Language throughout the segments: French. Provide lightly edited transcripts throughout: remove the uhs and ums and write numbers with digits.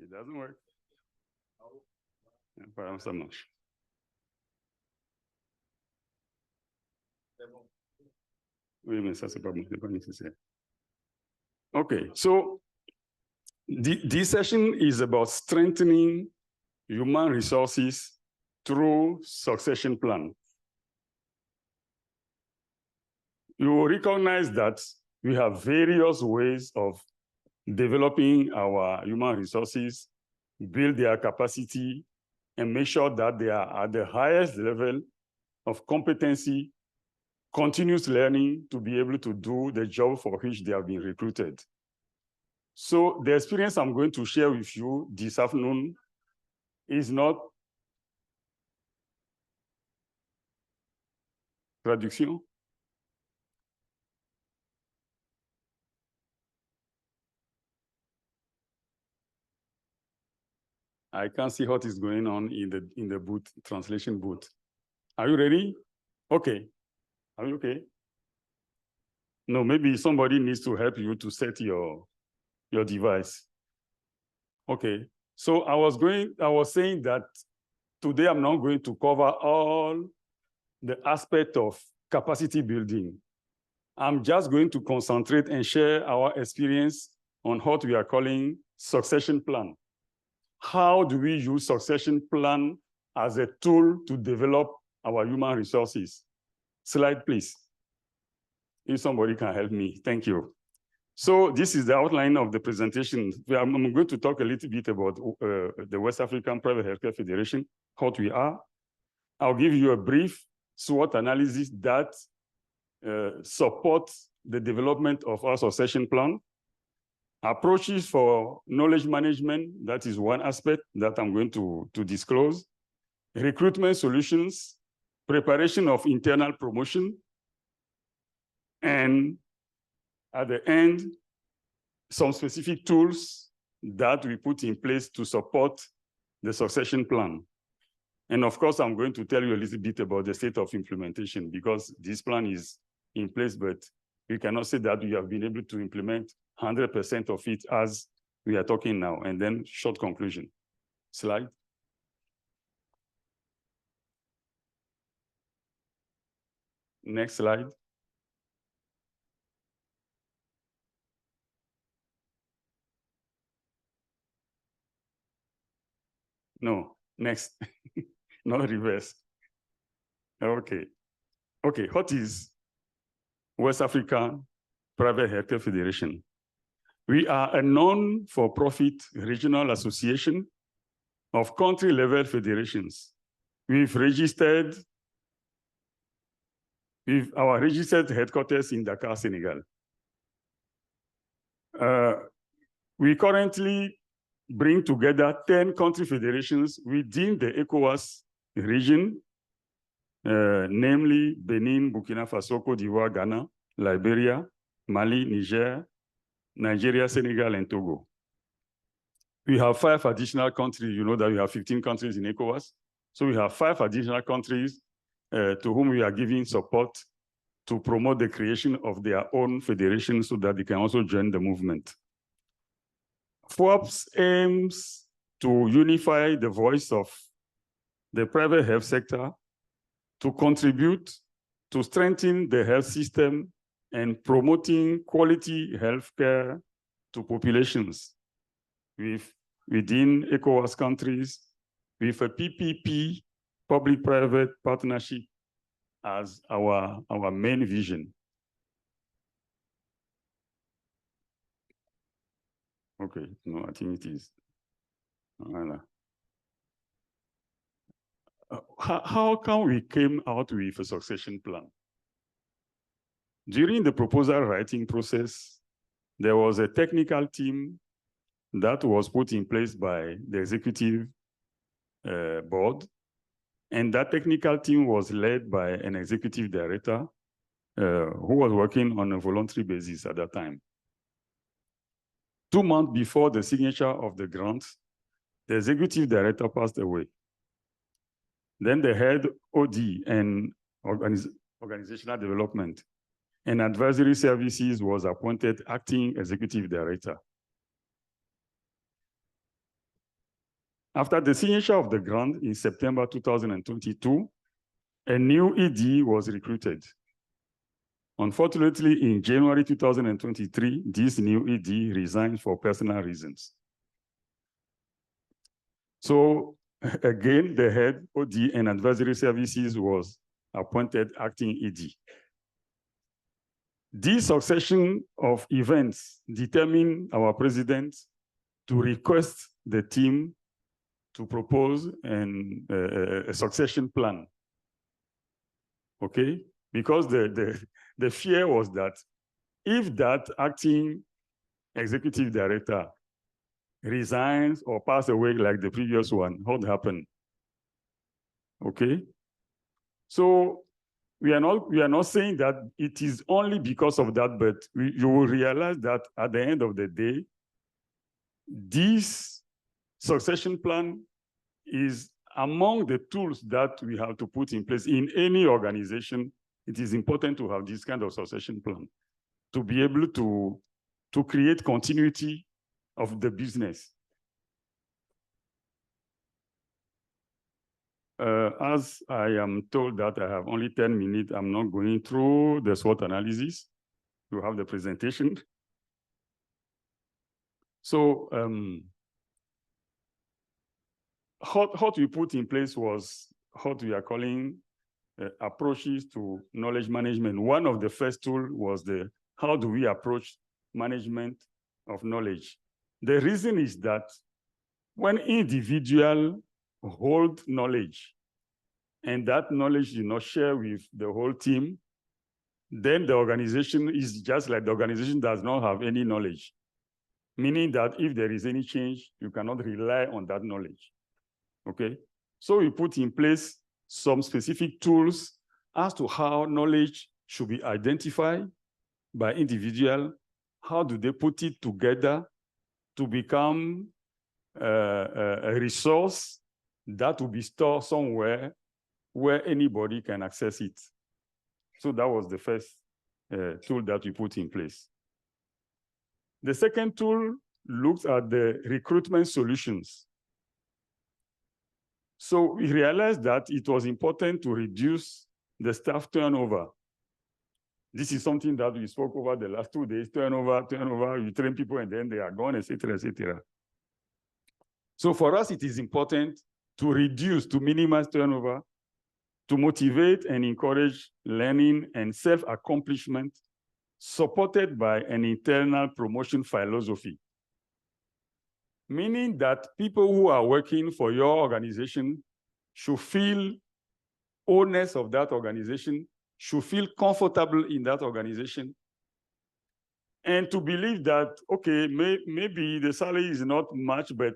It doesn't work. Perhaps I'm not sure. Wait a minute, ça c'est pas nécessaire. Okay, so this session is about strengthening human resources through succession plan. You recognize that we have various ways of developing our human resources, build their capacity, and make sure that they are at the highest level of competency, continuous learning to be able to do the job for which they have been recruited. So the experience I'm going to share with you this afternoon is not traduction. I can't see what is going on in the booth, translation booth. Are you ready? Okay. Are you okay? No, maybe somebody needs to help you to set your device. Okay. So I was saying that today I'm not going to cover all the aspect of capacity building. I'm just going to concentrate and share our experience on what we are calling succession plan. How do we use succession plan as a tool to develop our human resources? Slide, please. If somebody can help me, thank you. So this is the outline of the presentation. I'm going to talk a little bit about the West African Private Healthcare Federation, what we are. I'll give you a brief SWOT analysis that supports the development of our succession plan. Approaches for knowledge management, that is one aspect that I'm going to disclose. Recruitment solutions, preparation of internal promotion, and at the end, some specific tools that we put in place to support the succession plan. And of course, I'm going to tell you a little bit about the state of implementation because this plan is in place, but we cannot say that we have been able to implement 100% of it as we are talking now. And then short conclusion. Slide. Next slide. No, next. Not reverse. Okay. Okay, what is West African Private Healthcare Federation? We are a non-for-profit regional association of country-level federations. We've registered with our registered headquarters in Dakar, Senegal. We currently bring together 10 country federations within the ECOWAS region, namely Benin, Burkina Faso, Côte d'Ivoire, Ghana, Liberia, Mali, Niger, Nigeria, Senegal, and Togo. We have 5 additional countries. You know that we have 15 countries in ECOWAS. So we have 5 additional countries to whom we are giving support to promote the creation of their own federation so that they can also join the movement. FOAPS aims to unify the voice of the private health sector to contribute to strengthen the health system and promoting quality healthcare to populations within ECOWAS countries with a PPP, public-private partnership, as our main vision. Okay, no, I think it is. How come we came out with a succession plan? During the proposal writing process, there was a technical team that was put in place by the executive board. And that technical team was led by an executive director who was working on a voluntary basis at that time. 2 months before the signature of the grant, the executive director passed away. Then the head OD and organizational development and advisory services was appointed acting executive director. After the signature of the grant in September 2022, a new ED was recruited. Unfortunately, in January 2023, this new ED resigned for personal reasons. So again, the head OD and advisory services was appointed acting ED. This succession of events determined our president to request the team to propose a succession plan. Okay? Because the fear was that if that acting executive director resigns or passes away like the previous one, what happened? Okay? So we are not saying that it is only because of that, but you will realize that at the end of the day, this succession plan is among the tools that we have to put in place in any organization. It is important to have this kind of succession plan to be able to create continuity of the business. As I am told that I have only 10 minutes, I'm not going through the SWOT analysis. You have the presentation. So what we put in place was what we are calling approaches to knowledge management. One of the first tools was how do we approach management of knowledge? The reason is that when individuals hold knowledge and that knowledge is not shared with the whole team, then the organization is just like the organization does not have any knowledge, meaning that if there is any change, you cannot rely on that knowledge. Okay? So we put in place some specific tools as to how knowledge should be identified by individual. How do they put it together to become a resource that will be stored somewhere where anybody can access it? So that was the first tool that we put in place. The second tool looks at the recruitment solutions. So we realized that it was important to reduce the staff turnover. This is something that we spoke over the last 2 days, turnover, you train people and then they are gone, etc., etc. So for us, it is important to reduce, to minimize turnover, to motivate and encourage learning and self-accomplishment, supported by an internal promotion philosophy. Meaning that people who are working for your organization should feel owners of that organization, should feel comfortable in that organization, and to believe that, okay, maybe the salary is not much, but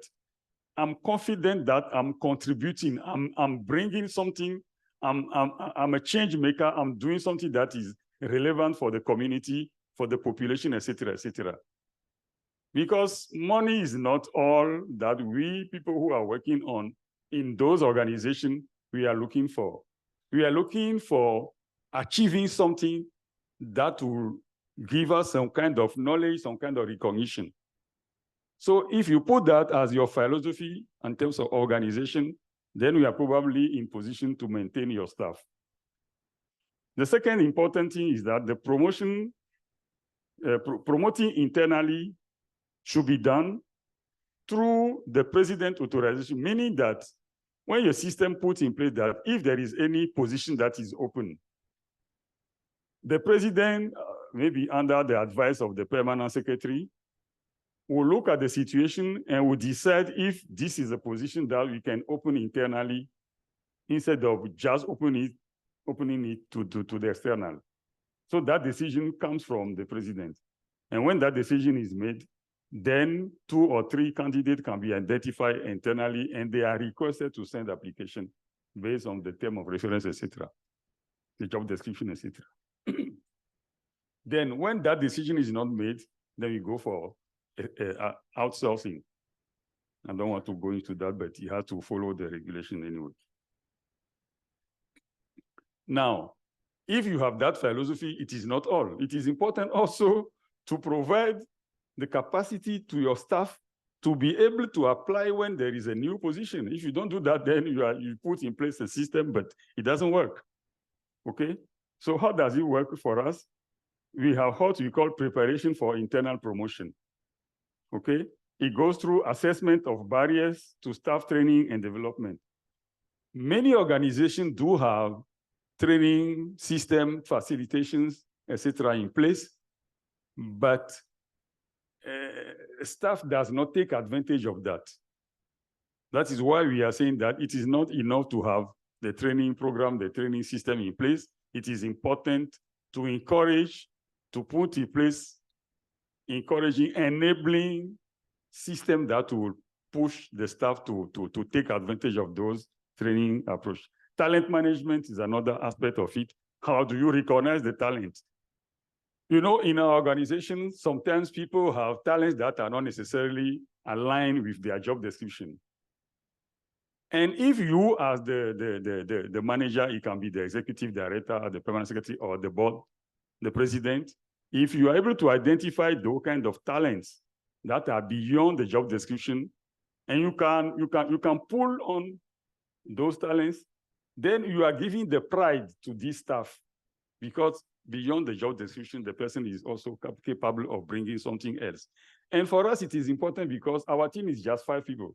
I'm confident that I'm contributing, I'm bringing something, I'm a change maker, I'm doing something that is relevant for the community, for the population, etc., etc. Because money is not all that we, people who are working in those organizations, we are looking for. We are looking for achieving something that will give us some kind of knowledge, some kind of recognition. So if you put that as your philosophy in terms of organization, then we are probably in position to maintain your staff. The second important thing is that the promoting internally should be done through the president authorization, meaning that when your system puts in place that if there is any position that is open, the president, maybe under the advice of the permanent secretary, will look at the situation and will decide if this is a position that we can open internally instead of just opening it to the external. So that decision comes from the president. And when that decision is made, then 2 or 3 candidates can be identified internally and they are requested to send application based on the term of reference, etc., the job description, etc. Then when that decision is not made, then we go for outsourcing. I don't want to go into that, but you have to follow the regulation anyway. Now, if you have that philosophy, it is not all. It is important also to provide the capacity to your staff to be able to apply when there is a new position. If you don't do that, then you put in place a system, but it doesn't work. Okay? So how does it work for us? We have what we call preparation for internal promotion. Okay? It goes through assessment of barriers to staff training and development. Many organizations do have training system, facilitations, etc. in place, but staff does not take advantage of that. That is why we are saying that it is not enough to have the training program, the training system in place. It is important to encourage, to put in place encouraging, enabling system that will push the staff to take advantage of those training approach. Talent management is another aspect of it. How do you recognize the talent? You know, in our organization, sometimes people have talents that are not necessarily aligned with their job description. And if you, as the manager, it can be the executive director, the permanent secretary, or the board, the president, if you are able to identify those kind of talents that are beyond the job description, and you can pull on those talents, then you are giving the pride to this staff, because beyond the job description, the person is also capable of bringing something else. And for us, it is important because our team is just 5 people.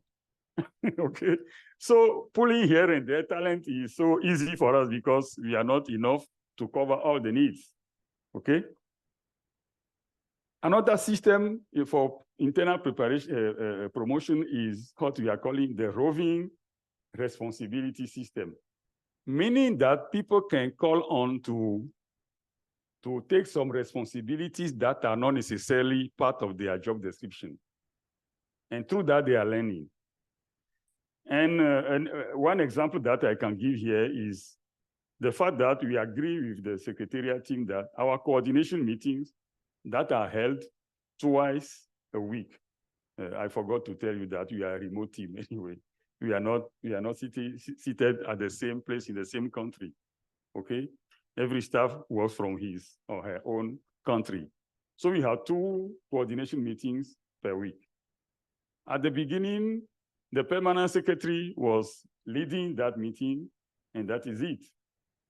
Okay, so pulling here and there talent is so easy for us because we are not enough to cover all the needs. Okay. Another system for internal preparation promotion is what we are calling the roving responsibility system, meaning that people can call on to take some responsibilities that are not necessarily part of their job description. And through that, they are learning. And one example that I can give here is the fact that we agree with the secretariat team that our coordination meetings that are held twice a week. I forgot to tell you that we are a remote team anyway. We are not seated at the same place in the same country. Okay, every staff works from his or her own country. So we have 2 coordination meetings per week. At the beginning, the permanent secretary was leading that meeting, and that is it.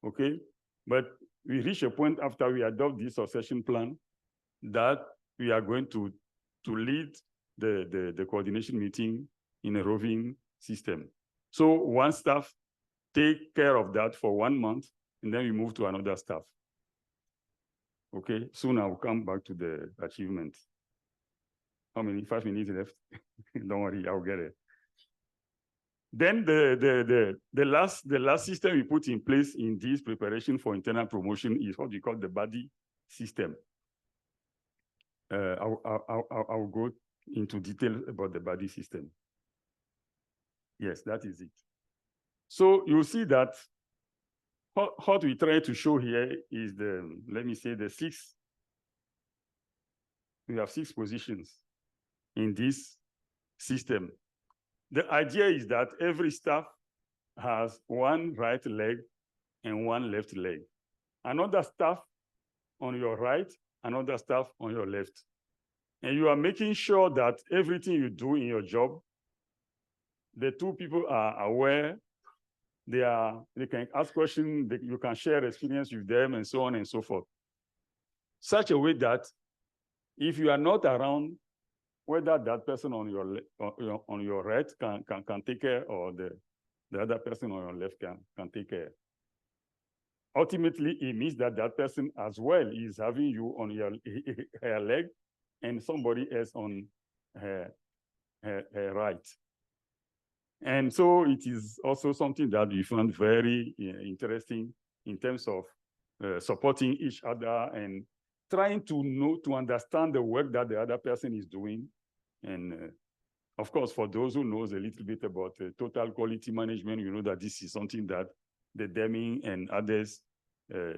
Okay, but we reach a point after we adopt this succession plan that we are going to lead the coordination meeting in a roving system. So one staff take care of that for 1 month, and then we move to another staff. Okay, soon I will come back to the achievement. How many? 5 minutes left. Don't worry, I'll get it. Then the last system we put in place in this preparation for internal promotion is what we call the buddy system. I'll go into detail about the buddy system. Yes, that is it. So you see that what we try to show here is let me say the 6. We have 6 positions in this system. The idea is that every staff has 1 right leg and 1 left leg. Another staff on your right, another staff on your left. And you are making sure that everything you do in your job, the 2 people are aware, they can ask questions, you can share experience with them, and so on and so forth. Such a way that if you are not around, whether that person on your right can take care, or the other person on your left can take care. Ultimately, it means that that person as well is having you on her leg and somebody else on her right. And so it is also something that we found very interesting in terms of supporting each other and trying to understand the work that the other person is doing. And of course, for those who knows a little bit about total quality management, you know that this is something that the Deming and others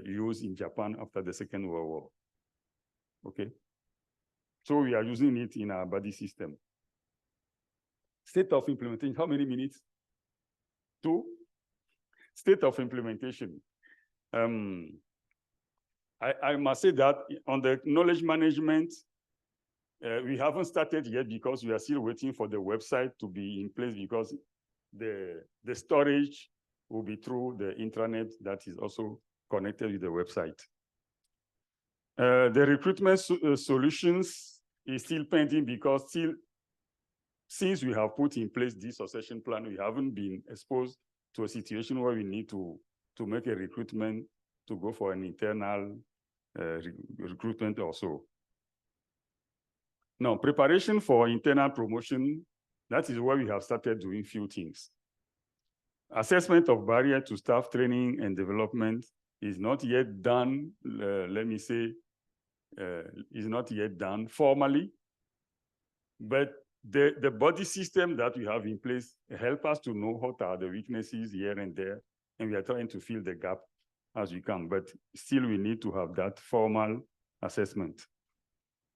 used in Japan after the Second World War. Okay, so we are using it in our buddy system. State of implementation, how many minutes? 2. State of implementation. I must say that on the knowledge management, We haven't started yet because we are still waiting for the website to be in place because the storage will be through the intranet that is also connected with the website. The recruitment solutions is still pending because since we have put in place this succession plan, we haven't been exposed to a situation where we need to make a recruitment to go for an internal recruitment or so. Now, preparation for internal promotion, that is where we have started doing few things. Assessment of barrier to staff training and development is not yet done, let me say, is not yet done formally, but the body system that we have in place help us to know what are the weaknesses here and there, and we are trying to fill the gap as we can, but still we need to have that formal assessment.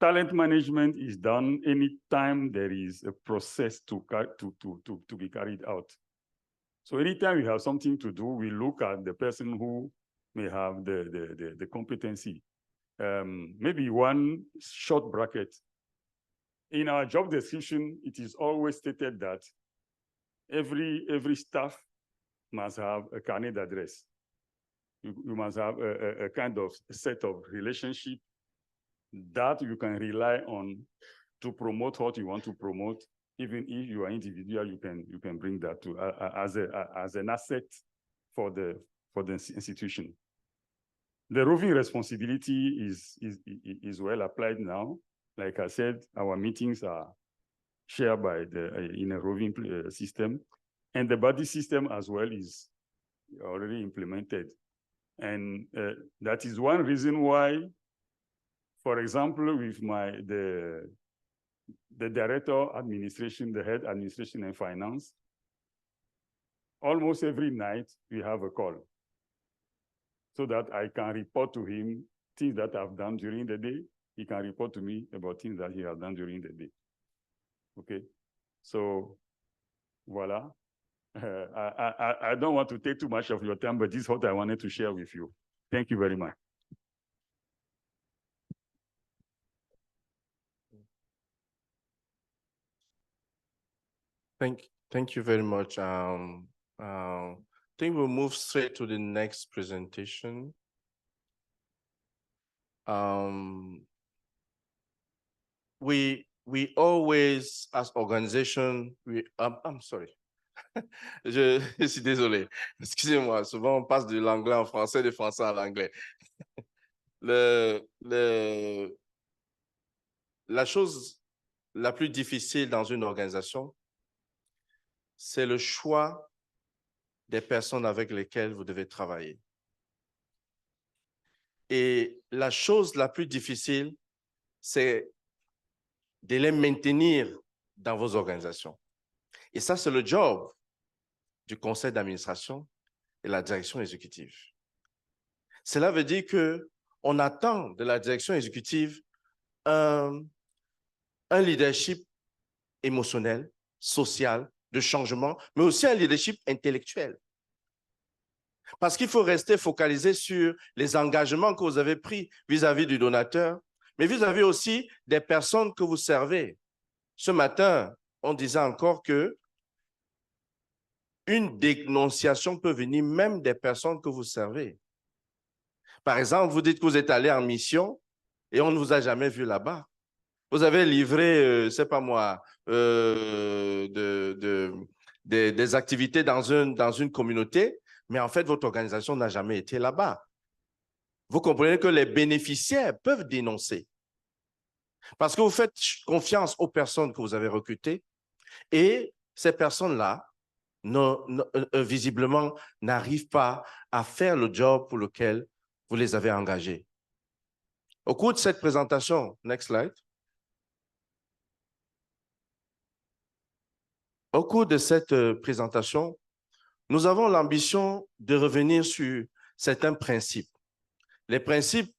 Talent management is done anytime there is a process to be carried out. So anytime we have something to do, we look at the person who may have the competency. Maybe one short bracket. In our job description, it is always stated that every staff must have a carnet address. You must have a kind of set of relationship that you can rely on to promote what you want to promote. Even if you are individual, you can bring that to as an asset for the institution. The roving responsibility is well applied now. Like I said, our meetings are shared by in a roving system, and the buddy system as well is already implemented. And that is one reason why, for example, with the director administration, the head administration and finance, almost every night we have a call so that I can report to him things that I've done during the day. He can report to me about things that he has done during the day. Okay, so voila. I don't want to take too much of your time, but this is what I wanted to share with you. Thank you very much. Thank you very much. I think we'll move straight to the next presentation. We always, as organization, I'm sorry. Je suis désolé. Excusez-moi. Souvent, on passe de l'anglais en français, du français à l'anglais. La chose la plus difficile dans une organisation, c'est le choix des personnes avec lesquelles vous devez travailler. Et la chose la plus difficile, c'est de les maintenir dans vos organisations. Et ça, c'est le job du conseil d'administration et la direction exécutive. Cela veut dire qu'on attend de la direction exécutive un leadership émotionnel, social, de changement, mais aussi un leadership intellectuel. Parce qu'il faut rester focalisé sur les engagements que vous avez pris vis-à-vis du donateur, mais vis-à-vis aussi des personnes que vous servez. Ce matin, on disait encore que une dénonciation peut venir même des personnes que vous servez. Par exemple, vous dites que vous êtes allé en mission et on ne vous a jamais vu là-bas. Vous avez livré, je ne sais pas moi, des activités dans une communauté, mais en fait, votre organisation n'a jamais été là-bas. Vous comprenez que les bénéficiaires peuvent dénoncer. Parce que vous faites confiance aux personnes que vous avez recrutées et ces personnes-là, visiblement, n'arrivent pas à faire le job pour lequel vous les avez engagés. Au cours de cette présentation, next slide. Au cours de cette présentation, nous avons l'ambition de revenir sur certains principes. Les principes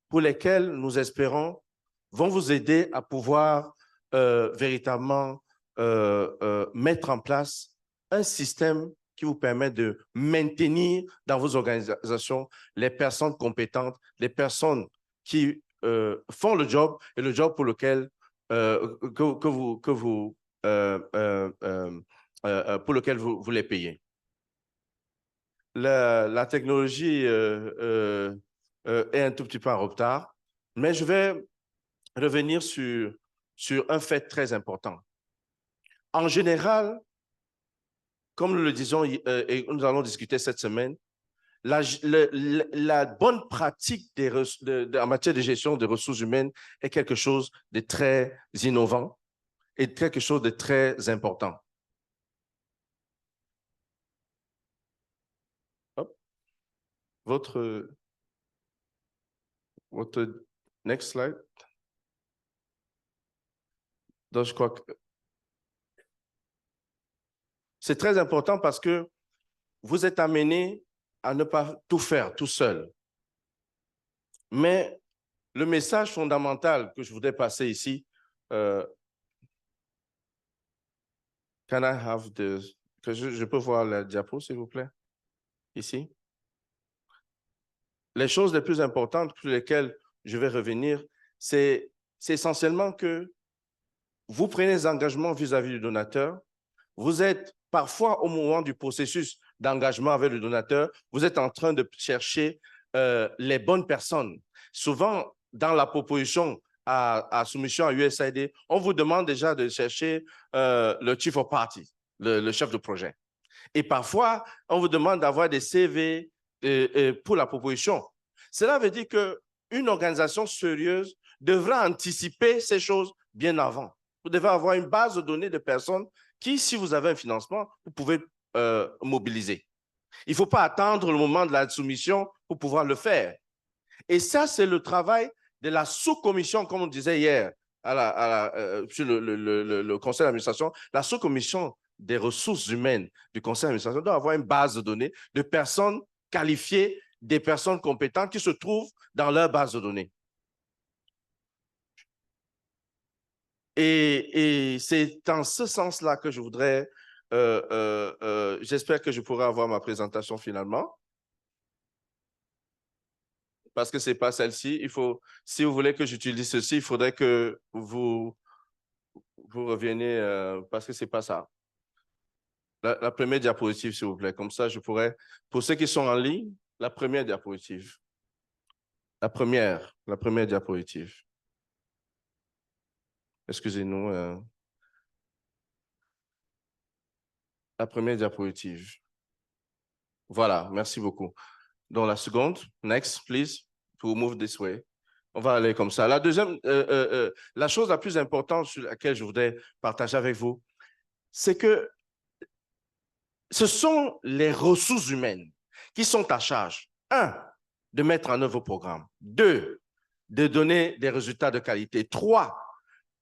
pour lesquels nous espérons vont vous aider à pouvoir véritablement mettre en place un système qui vous permet de maintenir dans vos organisations les personnes compétentes, les personnes qui font le job et le job pour lequel pour lequel vous les payez. La technologie est un tout petit peu en retard, mais je vais revenir sur un fait très important. En général, comme nous le disons et nous allons discuter cette semaine, la bonne pratique en matière de gestion des ressources humaines est quelque chose de très innovant et quelque chose de très important. Hop. Votre next slide. Donc, je crois que c'est très important parce que vous êtes amené à ne pas tout faire tout seul. Mais le message fondamental que je voudrais passer ici, can I have je peux voir la diapo, s'il vous plaît, ici? Les choses les plus importantes sur lesquelles je vais revenir, c'est essentiellement que vous prenez des engagements vis-à-vis du donateur. Vous êtes parfois au moment du processus d'engagement avec le donateur, vous êtes en train de chercher les bonnes personnes. Souvent, dans la proposition à soumission à USAID, on vous demande déjà de chercher le chief of party, le chef de projet. Et parfois, on vous demande d'avoir des CV pour la proposition. Cela veut dire qu'une organisation sérieuse devra anticiper ces choses bien avant. Vous devez avoir une base de données de personnes qui, si vous avez un financement, vous pouvez mobiliser. Il ne faut pas attendre le moment de la soumission pour pouvoir le faire. Et ça, c'est le travail de la sous-commission, comme on disait hier sur le conseil d'administration. La sous-commission des ressources humaines du conseil d'administration doit avoir une base de données de personnes qualifiées, des personnes compétentes qui se trouvent dans leur base de données. Et c'est dans ce sens-là que je voudrais, j'espère que je pourrai avoir ma présentation finalement. Parce que ce n'est pas celle-ci. Si vous voulez que j'utilise ceci, il faudrait que vous reveniez, parce que ce n'est pas ça. La première diapositive, s'il vous plaît. Comme ça, je pourrais, pour ceux qui sont en ligne, la première diapositive. La première diapositive. Excusez-nous. La première diapositive. Voilà, merci beaucoup. Donc, la seconde, next, please, to move this way. On va aller comme ça. La deuxième, la chose la plus importante sur laquelle je voudrais partager avec vous, c'est que ce sont les ressources humaines qui sont à charge. 1, de mettre en œuvre vos programmes. 2, de donner des résultats de qualité. 3,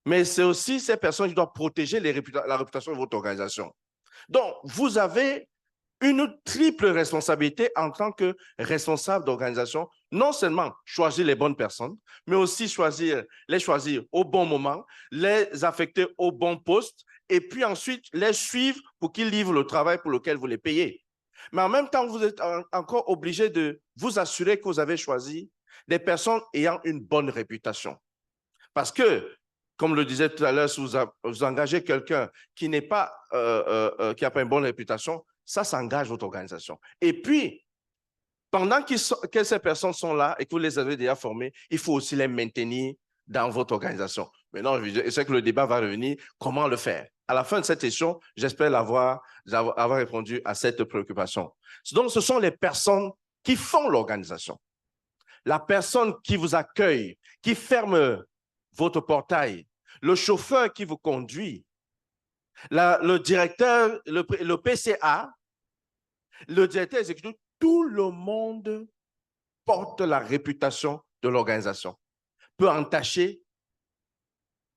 mais c'est aussi ces personnes qui doivent protéger la réputation de votre organisation. Donc, vous avez une triple responsabilité en tant que responsable d'organisation, non seulement choisir les bonnes personnes, mais aussi les choisir au bon moment, les affecter au bon poste, et puis ensuite les suivre pour qu'ils livrent le travail pour lequel vous les payez. Mais en même temps, vous êtes encore obligé de vous assurer que vous avez choisi des personnes ayant une bonne réputation. Parce que, comme le disait tout à l'heure, si vous engagez quelqu'un qui n'a pas une bonne réputation, ça engage votre organisation. Et puis, pendant que ces personnes sont là et que vous les avez déjà formées, il faut aussi les maintenir dans votre organisation. Maintenant, je sais que le débat va revenir. Comment le faire? À la fin de cette session, j'espère avoir répondu à cette préoccupation. Donc, ce sont les personnes qui font l'organisation. La personne qui vous accueille, qui ferme votre portail, le chauffeur qui vous conduit, le directeur, le PCA, le directeur exécutif, tout le monde porte la réputation de l'organisation, peut entacher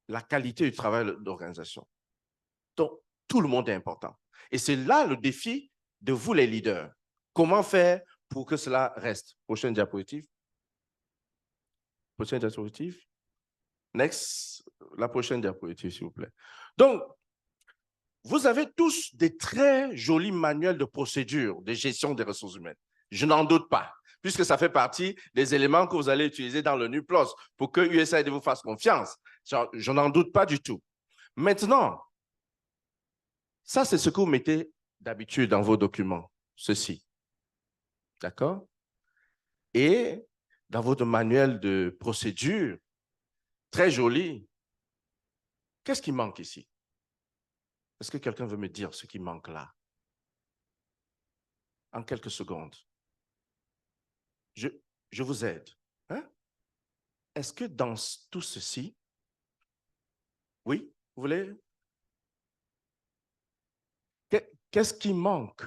la qualité du travail de l'organisation. Donc, tout le monde est important. Et c'est là le défi de vous, les leaders. Comment faire pour que cela reste? Prochaine diapositive. Prochaine diapositive. Next, la prochaine diapositive, s'il vous plaît. Donc, vous avez tous des très jolis manuels de procédure de gestion des ressources humaines. Je n'en doute pas. puisque ça fait partie des éléments que vous allez utiliser dans le NUPLOS pour que USAID vous fasse confiance. Je n'en doute pas du tout. Maintenant, ça, c'est ce que vous mettez d'habitude dans vos documents, ceci. D'accord? Et dans votre manuel de procédure, très joli, qu'est-ce qui manque ici? Est-ce que quelqu'un veut me dire ce qui manque là? En quelques secondes. Je vous aide. Hein? Est-ce que dans tout ceci, oui, vous voulez? Qu'est-ce qui manque?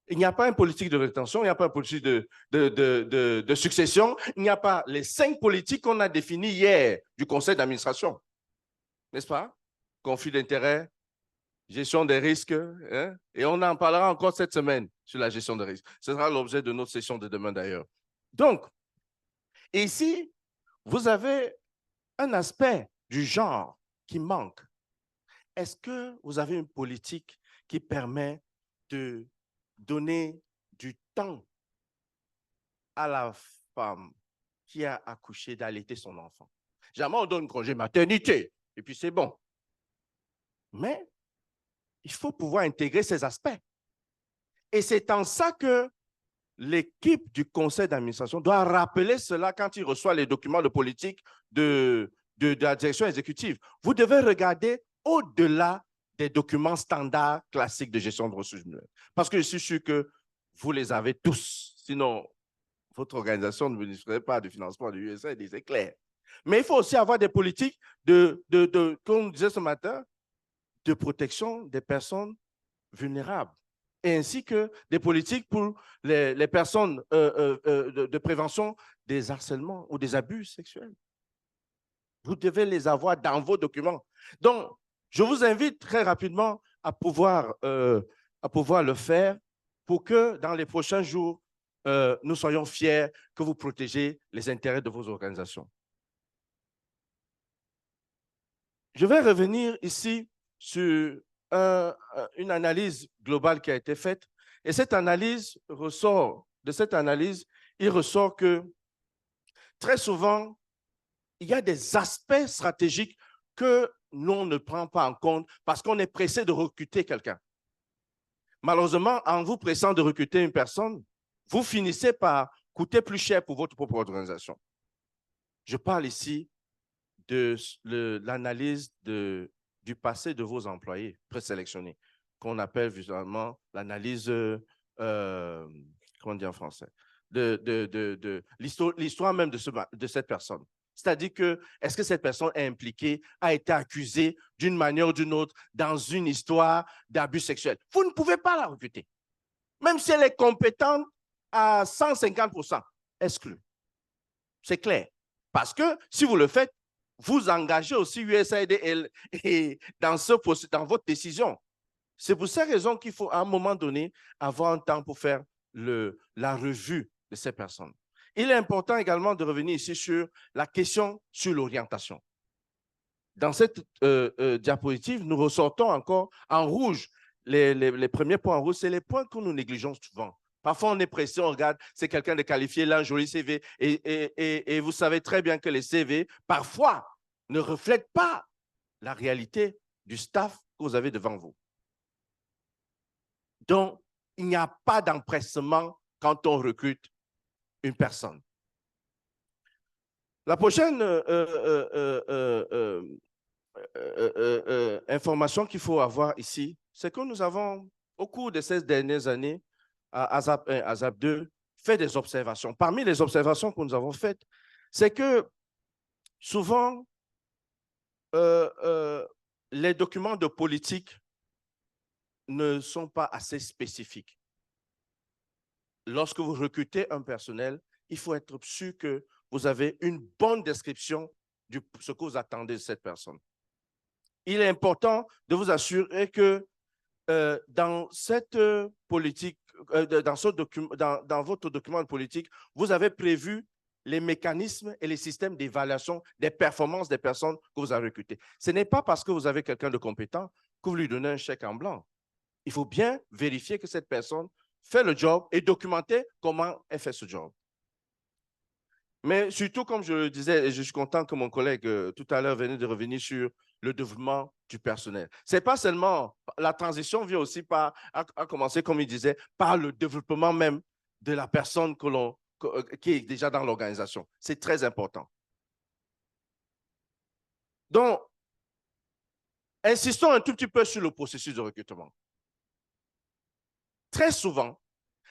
Il n'y a pas une politique de rétention, il n'y a pas une politique de succession, il n'y a pas les 5 politiques qu'on a définies hier du conseil d'administration. N'est-ce pas? Conflit d'intérêts, gestion des risques, hein? Et on en parlera encore cette semaine sur la gestion des risques. Ce sera l'objet de notre session de demain d'ailleurs. Donc, ici, vous avez un aspect du genre qui manque. Est-ce que vous avez une politique qui permet de donner du temps à la femme qui a accouché d'allaiter son enfant? Jamais on donne congé maternité et puis c'est bon. Mais il faut pouvoir intégrer ces aspects. Et c'est en ça que l'équipe du conseil d'administration doit rappeler cela quand il reçoit les documents de politique de la direction exécutive. Vous devez regarder au-delà des documents standards classiques de gestion de ressources humaines. Parce que je suis sûr que vous les avez tous. Sinon, votre organisation ne bénéficierait pas du financement de l'USAID, c'est clair. Mais il faut aussi avoir des politiques comme on disait ce matin, de protection des personnes vulnérables, et ainsi que des politiques pour les personnes de prévention des harcèlements ou des abus sexuels. Vous devez les avoir dans vos documents. Donc, je vous invite très rapidement à pouvoir le faire pour que dans les prochains jours, nous soyons fiers que vous protégez les intérêts de vos organisations. Je vais revenir ici sur une analyse globale qui a été faite. Et cette analyse ressort que très souvent, il y a des aspects stratégiques que l'on ne prend pas en compte parce qu'on est pressé de recruter quelqu'un. Malheureusement, en vous pressant de recruter une personne, vous finissez par coûter plus cher pour votre propre organisation. Je parle ici de l'analyse du passé de vos employés présélectionnés, qu'on appelle visuellement l'analyse, comment dire en français, de l'histoire même de cette personne. C'est-à-dire que, est-ce que cette personne est impliquée, a été accusée d'une manière ou d'une autre dans une histoire d'abus sexuels? Vous ne pouvez pas la recruter. Même si elle est compétente à 150%, exclue. C'est clair. Parce que si vous le faites, vous engagez aussi USAID dans votre décision. C'est pour cette raison qu'il faut à un moment donné avoir un temps pour faire la revue de ces personnes. Il est important également de revenir ici sur la question sur l'orientation. Dans cette diapositive, nous ressortons encore en rouge. Les premiers points en rouge, c'est les points que nous négligeons souvent. Parfois, on est pressé, on regarde, c'est quelqu'un de qualifié, là, un joli CV. Et vous savez très bien que les CV, parfois, ne reflètent pas la réalité du staff que vous avez devant vous. Donc, il n'y a pas d'empressement quand on recrute une personne. La prochaine information qu'il faut avoir ici, c'est que nous avons, au cours de ces dernières années, à ASAP 1, ASAP 2, fait des observations. Parmi les observations que nous avons faites, c'est que souvent, les documents de politique ne sont pas assez spécifiques. Lorsque vous recrutez un personnel, il faut être sûr que vous avez une bonne description de ce que vous attendez de cette personne. Il est important de vous assurer que dans cette politique, dans votre document de politique, vous avez prévu les mécanismes et les systèmes d'évaluation des performances des personnes que vous avez recrutées. Ce n'est pas parce que vous avez quelqu'un de compétent que vous lui donnez un chèque en blanc. Il faut bien vérifier que cette personne fait le job et documenter comment elle fait ce job. Mais surtout, comme je le disais, et je suis content que mon collègue tout à l'heure venait de revenir sur le développement du personnel. Ce n'est pas seulement, la transition vient aussi par, à commencer, comme il disait, par le développement même de la personne qui est déjà dans l'organisation. C'est très important. Donc, insistons un tout petit peu sur le processus de recrutement. Très souvent,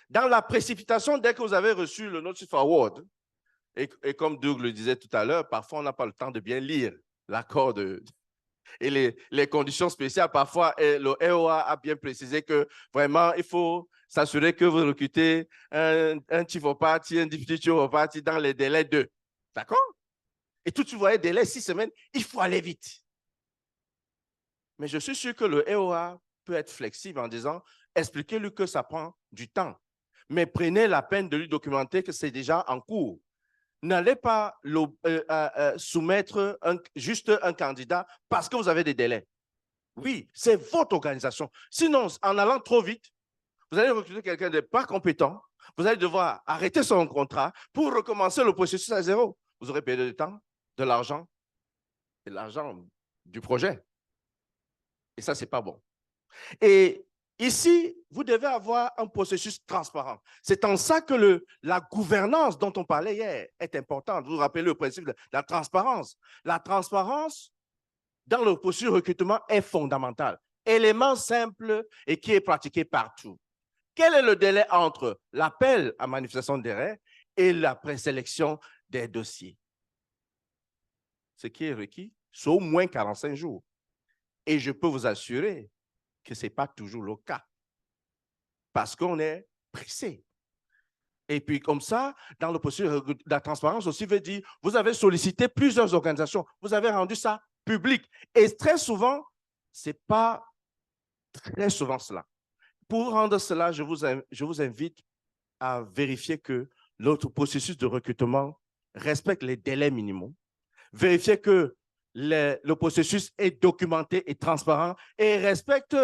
dans la précipitation, dès que vous avez reçu le Notice Forward, et comme Doug le disait tout à l'heure, parfois on n'a pas le temps de bien lire l'accord et les conditions spéciales. Parfois, le EOA a bien précisé que vraiment, il faut s'assurer que vous recrutez un chief of party, un deputy chief of party dans les délais de. D'accord? Et tout, tu voyais, délai 6 semaines, il faut aller vite. Mais je suis sûr que le EOA peut être flexible en disant, expliquez-lui que ça prend du temps, mais prenez la peine de lui documenter que c'est déjà en cours. N'allez pas soumettre juste un candidat parce que vous avez des délais. Oui, c'est votre organisation. Sinon, en allant trop vite, vous allez recruter quelqu'un de pas compétent. Vous allez devoir arrêter son contrat pour recommencer le processus à zéro. Vous aurez perdu du temps, de l'argent et l'argent du projet. Et ça, ce n'est pas bon. Et ici, vous devez avoir un processus transparent. C'est en ça que la gouvernance dont on parlait hier est importante. Vous vous rappelez le principe de la transparence. La transparence dans le processus de recrutement est fondamentale. Élément simple et qui est pratiqué partout. Quel est le délai entre l'appel à manifestation d'intérêt et la présélection des dossiers? Ce qui est requis, c'est au moins 45 jours. Et je peux vous assurer que ce n'est pas toujours le cas. Parce qu'on est pressé. Et puis comme ça, dans le processus de la transparence aussi veut dire, vous avez sollicité plusieurs organisations, vous avez rendu ça public. Et très souvent, ce n'est pas très souvent cela. Pour rendre cela, je vous invite à vérifier que notre processus de recrutement respecte les délais minimaux. Vérifiez que le processus est documenté et transparent et respecte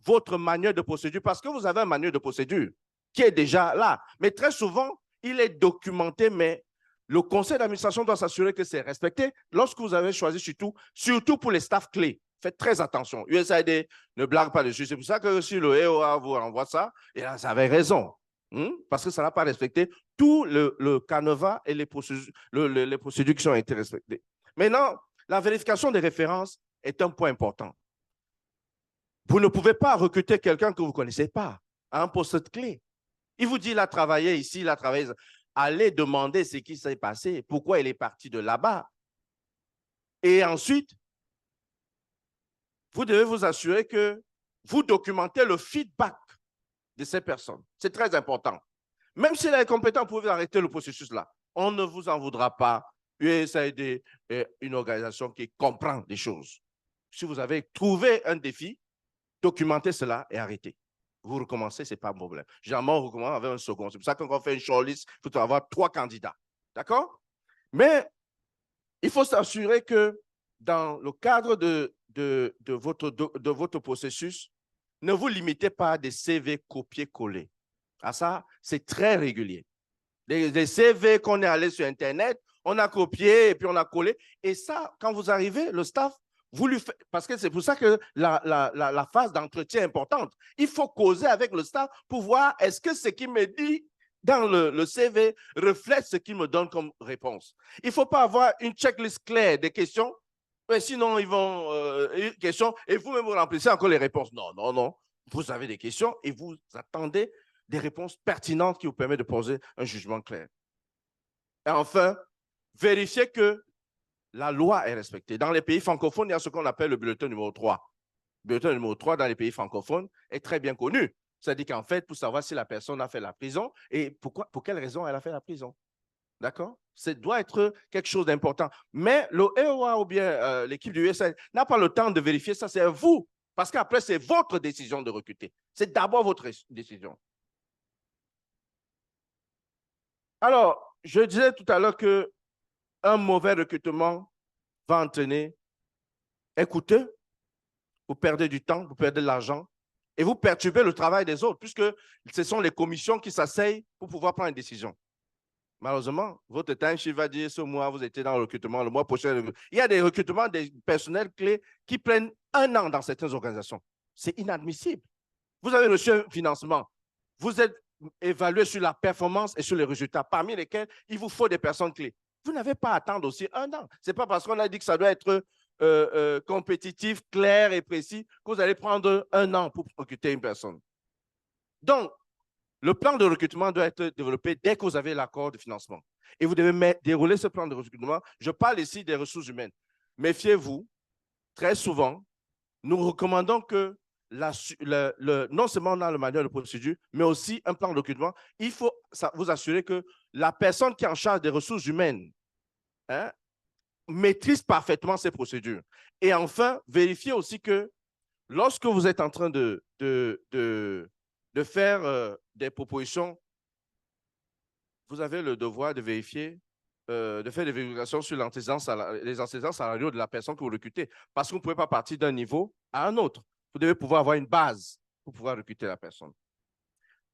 votre manuel de procédure parce que vous avez un manuel de procédure qui est déjà là. Mais très souvent, il est documenté, mais le conseil d'administration doit s'assurer que c'est respecté lorsque vous avez choisi surtout pour les staffs clés. Faites très attention. USAID ne blague pas dessus. C'est pour ça que si le EOA vous renvoie ça, et là, ça avait raison. Parce que ça n'a pas respecté tout le canevas et les procédures qui ont été respectées. Maintenant, la vérification des références est un point important. Vous ne pouvez pas recruter quelqu'un que vous ne connaissez pas à un poste clé. Il vous dit qu'il a travaillé ici, il a travaillé. Allez demander ce qui s'est passé, pourquoi il est parti de là-bas. Et ensuite, vous devez vous assurer que vous documentez le feedback de ces personnes. C'est très important. Même s'il est compétent, vous pouvez arrêter le processus là. On ne vous en voudra pas. USAID est une organisation qui comprend des choses. Si vous avez trouvé un défi, documentez cela et arrêtez. Vous recommencez, ce n'est pas un problème. Généralement, on recommence avec un second. C'est pour ça qu'on fait une shortlist, il faut avoir 3 candidats. D'accord? Mais il faut s'assurer que dans le cadre de votre processus, ne vous limitez pas à des CV copier-coller. À ça, c'est très régulier. Des CV qu'on est allé sur Internet, on a copié et puis on a collé. Et ça, quand vous arrivez, le staff, vous lui faites, parce que c'est pour ça que la phase d'entretien est importante. Il faut causer avec le staff pour voir est-ce que ce qu'il me dit dans le CV reflète ce qu'il me donne comme réponse. Il ne faut pas avoir une checklist claire des questions, mais sinon ils vont une question et vous-même vous remplissez encore les réponses. Non, non, non. Vous avez des questions et vous attendez des réponses pertinentes qui vous permettent de poser un jugement clair. Et enfin, vérifiez que la loi est respectée. Dans les pays francophones, il y a ce qu'on appelle le bulletin numéro 3. Le bulletin numéro 3 dans les pays francophones est très bien connu. C'est-à-dire qu'en fait, pour savoir si la personne a fait la prison et pour quelle raison elle a fait la prison. D'accord? Ça doit être quelque chose d'important. Mais le EOA ou bien l'équipe du USAID n'a pas le temps de vérifier ça, c'est vous. Parce qu'après, c'est votre décision de recruter. C'est d'abord votre décision. Alors, je disais tout à l'heure qu'un mauvais recrutement va entraîner, écoutez, vous perdez du temps, vous perdez de l'argent Et vous perturbez le travail des autres, puisque ce sont les commissions qui s'asseyent pour pouvoir prendre une décision. Malheureusement, votre timesheet va dire ce mois, vous étiez dans le recrutement, le mois prochain. Il y a des recrutements des personnels clés qui prennent 1 an dans certaines organisations. C'est inadmissible. Vous avez reçu un financement. Vous êtes évalué sur la performance et sur les résultats, parmi lesquels il vous faut des personnes clés. Vous n'avez pas à attendre aussi 1 an. Ce n'est pas parce qu'on a dit que ça doit être compétitif, clair et précis que vous allez prendre 1 an pour recruter une personne. Donc, le plan de recrutement doit être développé dès que vous avez l'accord de financement. Et vous devez dérouler ce plan de recrutement. Je parle ici des ressources humaines. Méfiez-vous, très souvent, nous recommandons que non seulement dans le manuel de procédure, mais aussi un plan de recrutement, il faut vous assurer que la personne qui est en charge des ressources humaines maîtrise parfaitement ces procédures. Et enfin, vérifiez aussi que lorsque vous êtes en train de faire des propositions, vous avez le devoir de vérifier, de faire des vérifications sur les antécédents salariaux de la personne que vous recrutez, parce que vous ne pouvez pas partir d'un niveau à un autre. Vous devez pouvoir avoir une base pour pouvoir recruter la personne.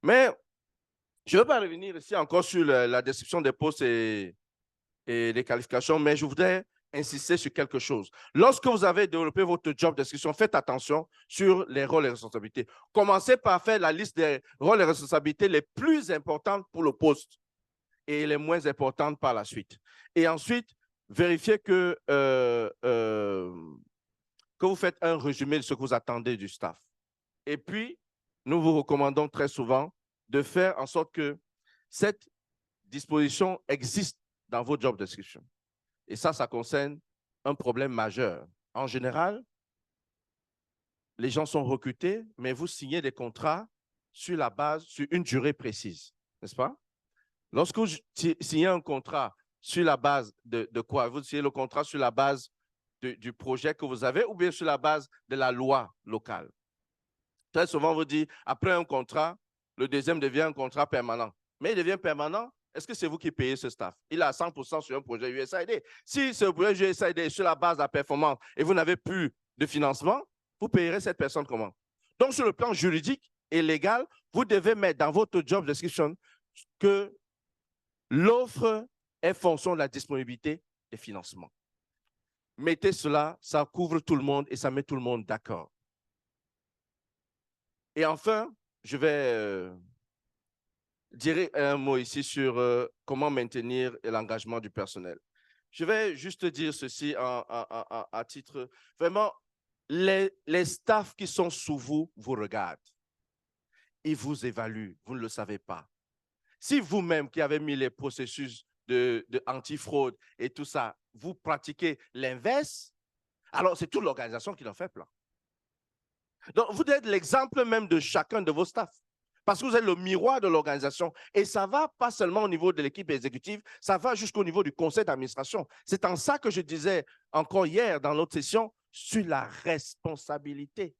Mais je ne veux pas revenir ici encore sur la description des postes et les qualifications, mais je voudrais insister sur quelque chose. Lorsque vous avez développé votre job description, faites attention sur les rôles et responsabilités. Commencez par faire la liste des rôles et responsabilités les plus importantes pour le poste et les moins importantes par la suite. Et ensuite, vérifiez que vous faites un résumé de ce que vous attendez du staff. Et puis, nous vous recommandons très souvent de faire en sorte que cette disposition existe dans vos job description. Et ça concerne un problème majeur. En général, les gens sont recrutés, mais vous signez des contrats sur une durée précise, n'est-ce pas? Lorsque vous signez un contrat sur la base de quoi? Vous signez le contrat sur la base du projet que vous avez ou bien sur la base de la loi locale. Très souvent, on vous dit, après un contrat, le deuxième devient un contrat permanent. Mais il devient permanent. Est-ce que c'est vous qui payez ce staff? Il est à 100% sur un projet USAID. Si ce projet USAID est sur la base de la performance et vous n'avez plus de financement, vous payerez cette personne comment? Donc, sur le plan juridique et légal, vous devez mettre dans votre job description que l'offre est fonction de la disponibilité des financements. Mettez cela, ça couvre tout le monde et ça met tout le monde d'accord. Et enfin, je vais dire un mot ici sur comment maintenir l'engagement du personnel. Je vais juste dire ceci à titre, vraiment, les staffs qui sont sous vous regardent. Ils vous évaluent, vous ne le savez pas. Si vous-même qui avez mis les processus de anti-fraude et tout ça, vous pratiquez l'inverse, alors c'est toute l'organisation qui en fait plein. Donc, vous êtes l'exemple même de chacun de vos staffs. Parce que vous êtes le miroir de l'organisation. Et ça ne va pas seulement au niveau de l'équipe exécutive, ça va jusqu'au niveau du conseil d'administration. C'est en ça que je disais encore hier dans l'autre session sur la responsabilité.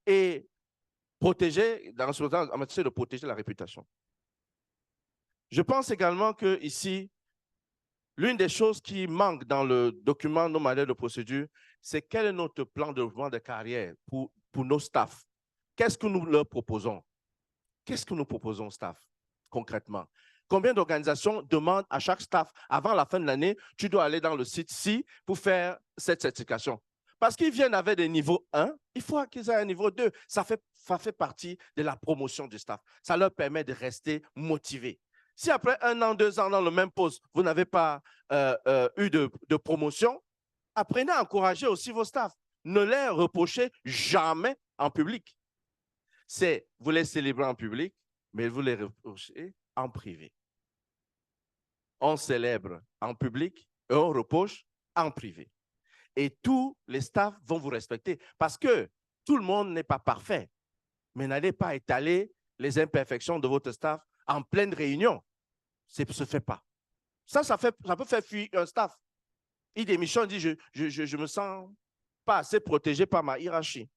Et protéger, en matière de protéger la réputation. Je pense également que ici, l'une des choses qui manque dans le document nos manuels de procédure, c'est quel est notre plan de développement de carrière pour nos staffs. Qu'est-ce que nous leur proposons? Qu'est-ce que nous proposons au staff concrètement? Combien d'organisations demandent à chaque staff, avant la fin de l'année, tu dois aller dans le site ci pour faire cette certification? Parce qu'ils viennent avec des niveaux 1, il faut qu'ils aient un niveau 2. Ça fait partie de la promotion du staff. Ça leur permet de rester motivés. Si après 1 an, 2 ans dans le même poste, vous n'avez pas eu de promotion, apprenez à encourager aussi vos staffs. Ne les reprochez jamais en public. Vous les célébrez en public, mais vous les reprochez en privé. On célèbre en public et on reproche en privé. Et tous les staffs vont vous respecter parce que tout le monde n'est pas parfait. Mais n'allez pas étaler les imperfections de votre staff en pleine réunion. Ça ne se fait pas. Ça peut faire fuir un staff. Il démissionne, il dit, je me sens pas assez protégé par ma hiérarchie.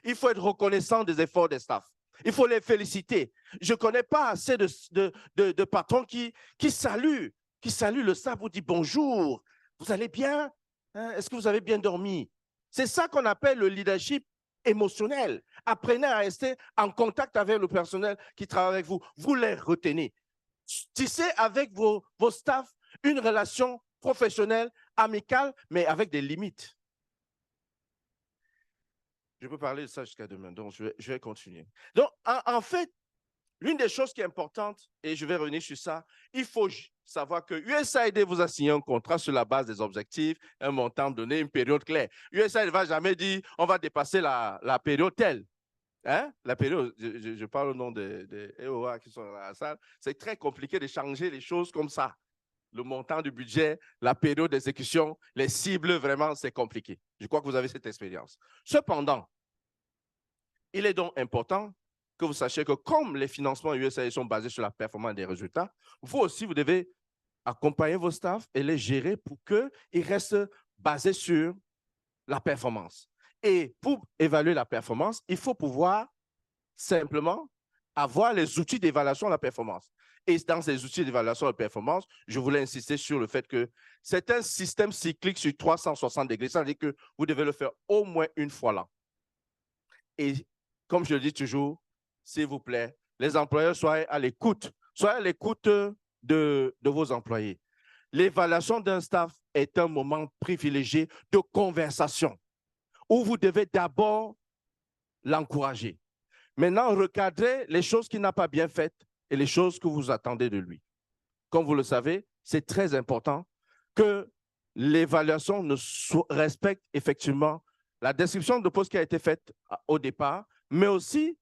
Il faut être reconnaissant des efforts des staffs. Il faut les féliciter. Je ne connais pas assez de patrons qui saluent le staff, vous dit bonjour, vous allez bien? Est-ce que vous avez bien dormi? C'est ça qu'on appelle le leadership émotionnel. Apprenez à rester en contact avec le personnel qui travaille avec vous. Vous les retenez. Tissez avec vos staffs une relation professionnelle, amicale, mais avec des limites. Je peux parler de ça jusqu'à demain, donc je vais continuer. Donc, en fait, l'une des choses qui est importante, et je vais revenir sur ça, il faut savoir que USAID vous a signé un contrat sur la base des objectifs, un montant donné, une période claire. USAID ne va jamais dire on va dépasser la période telle. Hein? La période, je parle au nom des EOA qui sont dans la salle, c'est très compliqué de changer les choses comme ça. Le montant du budget, la période d'exécution, les cibles, vraiment, c'est compliqué. Je crois que vous avez cette expérience. Cependant, il est donc important que vous sachiez que comme les financements USAID sont basés sur la performance des résultats, vous aussi, vous devez accompagner vos staffs et les gérer pour qu'ils restent basés sur la performance. Et pour évaluer la performance, il faut pouvoir simplement avoir les outils d'évaluation de la performance. Et dans ces outils d'évaluation de la performance, je voulais insister sur le fait que c'est un système cyclique sur 360 degrés. Ça veut dire que vous devez le faire au moins une fois là. Et comme je le dis toujours, s'il vous plaît, les employeurs, soyez à l'écoute de vos employés. L'évaluation d'un staff est un moment privilégié de conversation où vous devez d'abord l'encourager. Maintenant, recadrez les choses qu'il n'a pas bien faites et les choses que vous attendez de lui. Comme vous le savez, c'est très important que l'évaluation respecte effectivement la description de poste qui a été faite au départ, mais aussi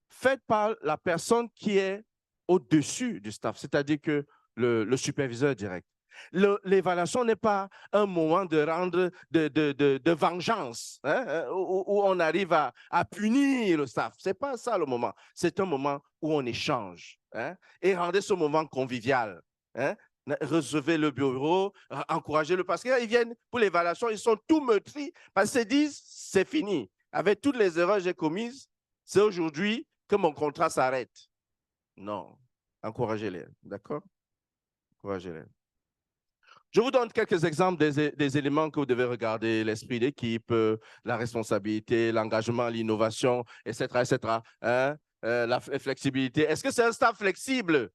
faite par la personne qui est au-dessus du staff, c'est-à-dire que le superviseur direct. L'évaluation n'est pas un moment de vengeance, hein, où on arrive à punir le staff. Ce n'est pas ça le moment. C'est un moment où on échange, hein, et rendez ce moment convivial. Hein. Recevez le bureau, encouragez-le, parce qu'ils viennent pour l'évaluation, ils sont tout meurtris, parce qu'ils se disent, c'est fini. Avec toutes les erreurs que j'ai commises, c'est aujourd'hui que mon contrat s'arrête. Non, encouragez-les, d'accord? Encouragez-les. Je vous donne quelques exemples des éléments que vous devez regarder, l'esprit d'équipe, la responsabilité, l'engagement, l'innovation, etc., etc. Hein? La flexibilité. Est-ce que c'est un staff flexible?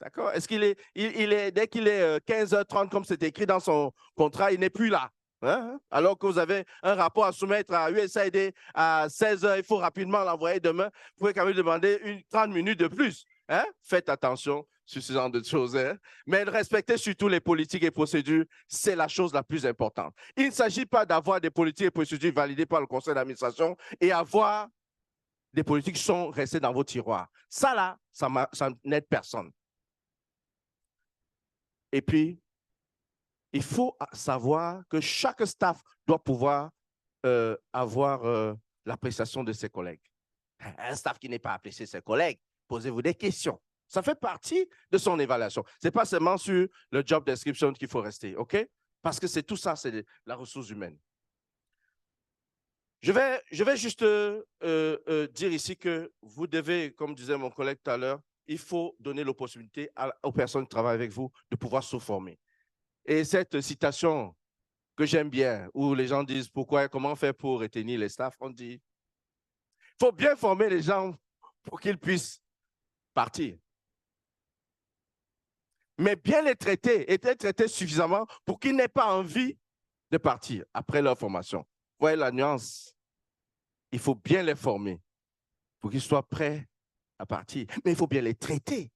D'accord? Est-ce qu'il est, dès qu'il est 15h30, comme c'est écrit dans son contrat, il n'est plus là? Hein? Alors que vous avez un rapport à soumettre à USAID à 16h, il faut rapidement l'envoyer demain. Vous pouvez quand même demander 30 minutes de plus. Hein? Faites attention sur ce genre de choses. Hein? Mais respecter surtout les politiques et procédures, c'est la chose la plus importante. Il ne s'agit pas d'avoir des politiques et procédures validées par le conseil d'administration et avoir des politiques qui sont restées dans vos tiroirs. Ça là, ça n'aide personne. Et puis, il faut savoir que chaque staff doit pouvoir avoir l'appréciation de ses collègues. Un staff qui n'est pas apprécié de ses collègues, posez-vous des questions. Ça fait partie de son évaluation. Ce n'est pas seulement sur le job description qu'il faut rester, OK? Parce que c'est tout ça, c'est la ressource humaine. Je vais juste dire ici que vous devez, comme disait mon collègue tout à l'heure, il faut donner l'opportunité aux personnes qui travaillent avec vous de pouvoir se former. Et cette citation que j'aime bien, où les gens disent comment faire pour retenir les staffs, on dit, il faut bien former les gens pour qu'ils puissent partir. Mais bien les traiter, et les traiter suffisamment pour qu'ils n'aient pas envie de partir après leur formation. Vous voyez la nuance? Il faut bien les former pour qu'ils soient prêts à partir. Mais il faut bien les traiter.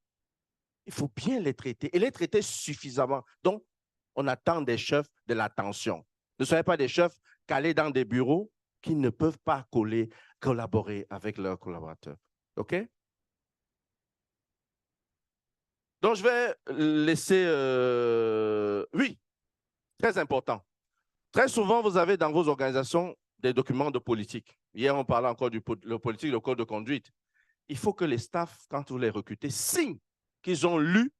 Il faut bien les traiter et les traiter suffisamment. Donc, on attend des chefs de l'attention. Ne soyez pas des chefs calés dans des bureaux qui ne peuvent pas collaborer avec leurs collaborateurs. OK? Donc, je vais laisser... Oui, très important. Très souvent, vous avez dans vos organisations des documents de politique. Hier, on parlait encore du politique, le code de conduite. Il faut que les staffs, quand vous les recrutez, signent qu'ils ont lu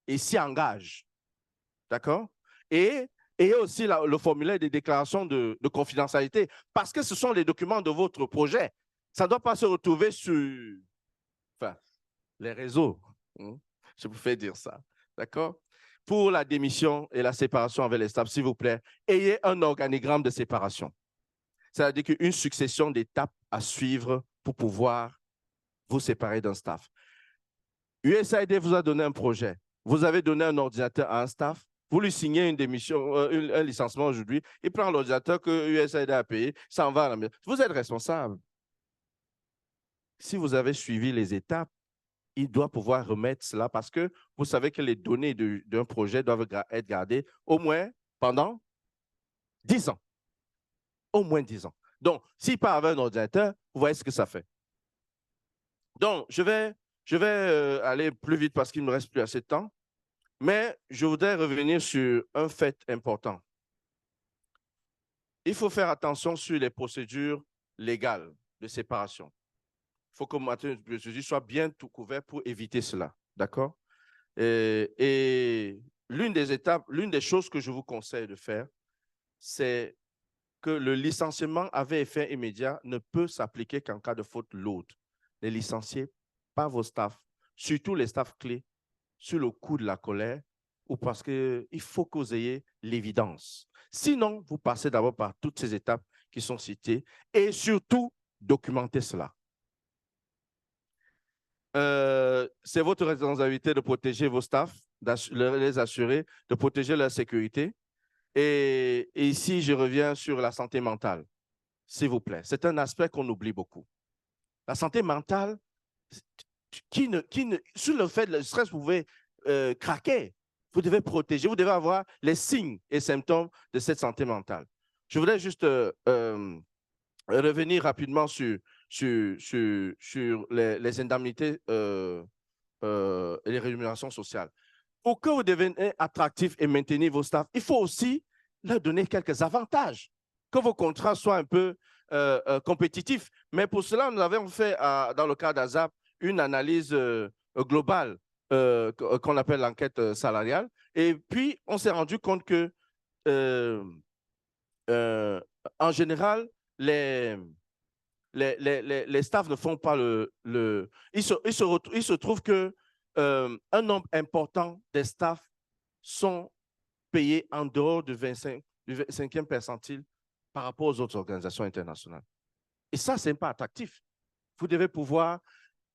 et s'y engagent. D'accord? Et aussi le formulaire des déclarations de confidentialité, parce que ce sont les documents de votre projet. Ça ne doit pas se retrouver sur les réseaux. Je vous fais dire ça. D'accord? Pour la démission et la séparation avec les staffs, s'il vous plaît, ayez un organigramme de séparation. C'est-à-dire qu'une succession d'étapes à suivre pour pouvoir vous séparer d'un staff. USAID vous a donné un projet. Vous avez donné un ordinateur à un staff. Vous lui signez une démission, un licenciement aujourd'hui. Il prend l'ordinateur que USAID a payé, s'en va à la maison. Vous êtes responsable. Si vous avez suivi les étapes, il doit pouvoir remettre cela parce que vous savez que les données d'un projet doivent être gardées au moins pendant 10 ans. Au moins 10 ans. Donc, s'il part avec un ordinateur, vous voyez ce que ça fait. Donc, je vais aller plus vite parce qu'il ne me reste plus assez de temps, mais je voudrais revenir sur un fait important. Il faut faire attention sur les procédures légales de séparation. Il faut que le soit bien tout couvert pour éviter cela. D'accord? Et l'une des étapes, l'une des choses que je vous conseille de faire, c'est que le licenciement avec effet immédiat ne peut s'appliquer qu'en cas de faute lourde. Ne licenciez pas vos staffs, surtout les staffs clés, sur le coup de la colère ou parce qu'il faut que vous ayez l'évidence. Sinon, vous passez d'abord par toutes ces étapes qui sont citées et surtout, documentez cela. C'est votre responsabilité de protéger vos staffs, de les assurer, de protéger leur sécurité. Et ici, je reviens sur la santé mentale, s'il vous plaît. C'est un aspect qu'on oublie beaucoup. La santé mentale, sur le fait le stress, vous pouvez craquer. Vous devez protéger, vous devez avoir les signes et symptômes de cette santé mentale. Je voudrais juste revenir rapidement sur les indemnités et les rémunérations sociales. Pour que vous deveniez attractif et maintenir vos staffs, il faut aussi leur donner quelques avantages, que vos contrats soient un peu compétitifs. Mais pour cela, nous avons fait, dans le cas d'ASAP, une analyse globale qu'on appelle l'enquête salariale. Et puis, on s'est rendu compte que, en général, les staffs ne font pas il se trouve que un nombre important des staffs sont payés en dehors du 25e percentile par rapport aux autres organisations internationales. Et ça, ce n'est pas attractif. Vous devez pouvoir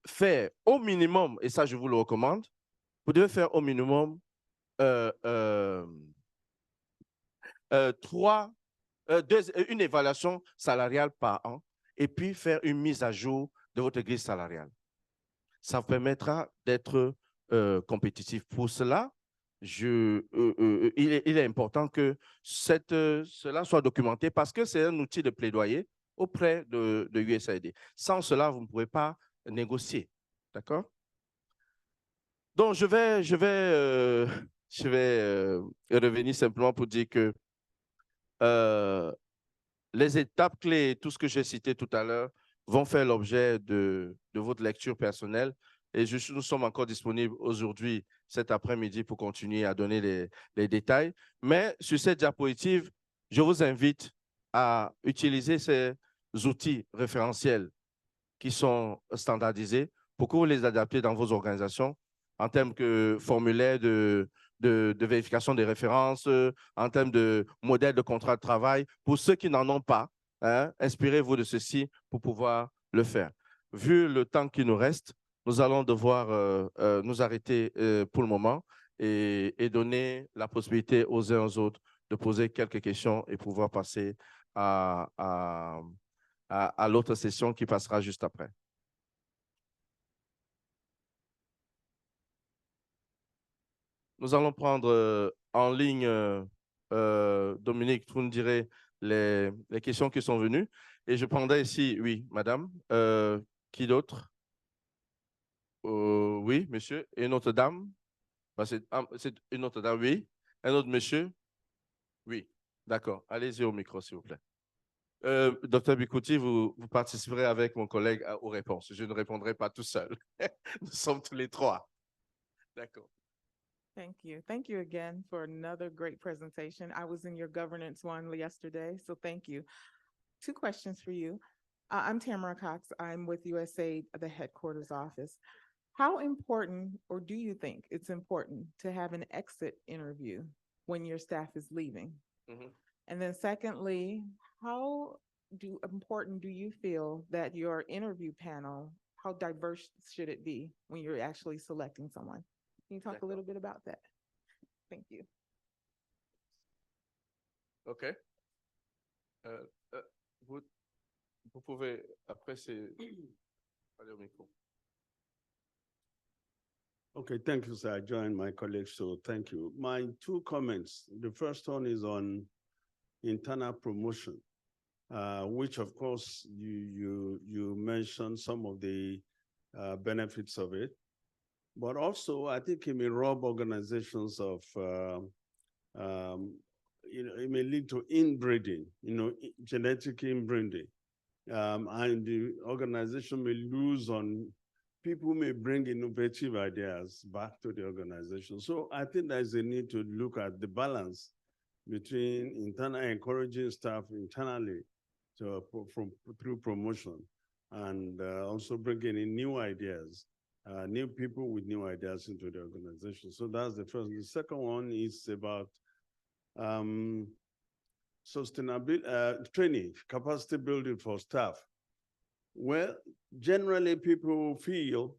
faire au minimum, et ça, je vous le recommande, vous devez faire au minimum une évaluation salariale par an et puis faire une mise à jour de votre grille salariale. Ça vous permettra d'être compétitif. Pour cela, il est important que cela soit documenté parce que c'est un outil de plaidoyer auprès de USAID. Sans cela, vous ne pouvez pas négocier. D'accord? Donc, je vais revenir simplement pour dire que les étapes clés, tout ce que j'ai cité tout à l'heure, vont faire l'objet de votre lecture personnelle. Et nous sommes encore disponibles aujourd'hui, cet après-midi, pour continuer à donner les détails. Mais sur cette diapositive, je vous invite à utiliser ces outils référentiels qui sont standardisés pour que vous les adaptez dans vos organisations en termes de formulaires de vérification des références, en termes de modèles de contrat de travail. Pour ceux qui n'en ont pas, hein, inspirez-vous de ceci pour pouvoir le faire. Vu le temps qui nous reste, nous allons devoir nous arrêter pour le moment et donner la possibilité aux uns aux autres de poser quelques questions et pouvoir passer à l'autre session qui passera juste après. Nous allons prendre en ligne, Dominique, vous nous direz les questions qui sont venues. Et je prendrai ici, oui, madame. Qui d'autre? Oui, monsieur. Et une autre dame? C'est une autre dame, oui. Un autre monsieur? Oui, d'accord. Allez-y au micro, s'il vous plaît. Docteur Bikouti, vous participerez avec mon collègue aux réponses. Je ne répondrai pas tout seul. Nous sommes tous les trois. D'accord. Thank you. Thank you again for another great presentation. I was in your governance one yesterday, so thank you. 2 questions for you. I'm Tamara Cox. I'm with USAID, the headquarters office. How important, or do you think it's important to have an exit interview when your staff is leaving? Mhm. And then secondly, how important do you feel that your interview panel, how diverse should it be when you're actually selecting someone? Can you talk a little bit about that? Thank you. OK. Vous, vous pouvez, après, c'est... Allez au micro. Okay, thank you, sir. I joined my colleagues, so thank you. My two comments. The first one is on internal promotion, which of course you mentioned some of the benefits of it, but also I think it may rob organizations of, it may lead to inbreeding, genetic inbreeding, and the organization may lose on. People may bring innovative ideas back to the organization. So I think there's a need to look at the balance between internal encouraging staff internally through promotion and also bringing in new ideas, new people with new ideas into the organization. So that's the first. The second one is about sustainability, training, capacity building for staff. Well, generally people feel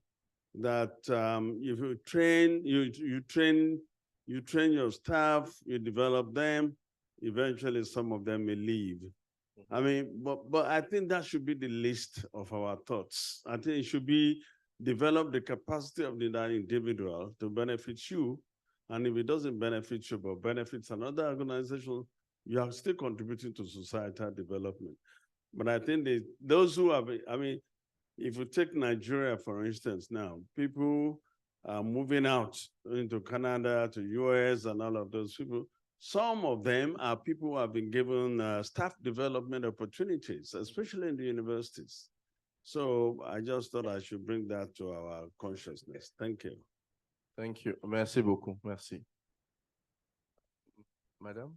that if you train, you train your staff, you develop them, eventually some of them may leave. I mean, but I think that should be the least of our thoughts. I think it should be develop the capacity of that individual to benefit you. And if it doesn't benefit you, but benefits another organization, you are still contributing to societal development. But I think those who have, I mean, if you take Nigeria, for instance, now, people are moving out into Canada, to US, and all of those people. Some of them are people who have been given staff development opportunities, especially in the universities. So I just thought I should bring that to our consciousness. Thank you. Thank you. Merci beaucoup. Merci. Madame?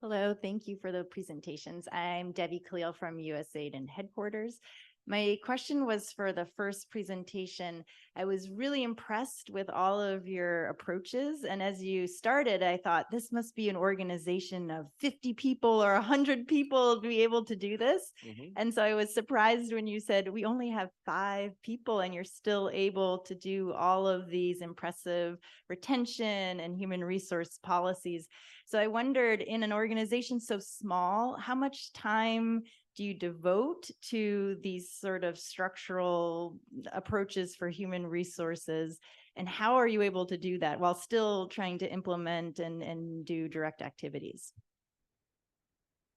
Hello, thank you for the presentations. I'm Debbie Khalil from USAID and headquarters. My question was for the first presentation. I was really impressed with all of your approaches. And as you started, I thought this must be an organization of 50 people or 100 people to be able to do this. Mm-hmm. And so I was surprised when you said we only have 5 people and you're still able to do all of these impressive retention and human resource policies. So I wondered, in an organization so small, how much time do you devote to these sort of structural approaches for human resources? And how are you able to do that while still trying to implement and do direct activities?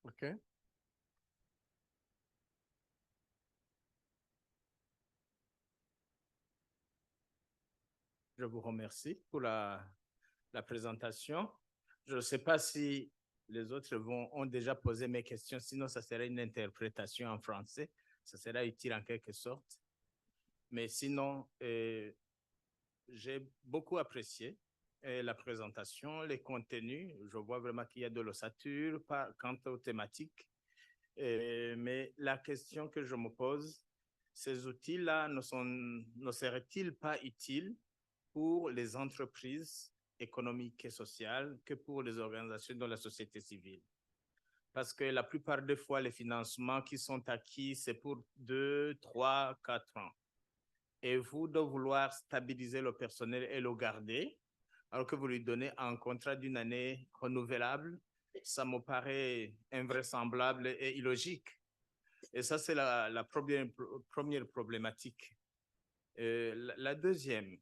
OK. Je vous remercie pour la présentation. Je ne sais pas si les autres ont déjà posé mes questions, sinon ça serait une interprétation en français. Ça sera utile en quelque sorte. Mais sinon, j'ai beaucoup apprécié la présentation, les contenus. Je vois vraiment qu'il y a de l'ossature quant aux thématiques. Mais la question que je me pose, ces outils-là ne seraient-ils pas utiles pour les entreprises économiques et sociales que pour les organisations de la société civile? Parce que la plupart des fois, les financements qui sont acquis, c'est pour 2, 3, 4 ans. Et vous, de vouloir stabiliser le personnel et le garder, alors que vous lui donnez un contrat d'une année renouvelable, ça me paraît invraisemblable et illogique. Et ça, c'est la première problématique. La deuxième,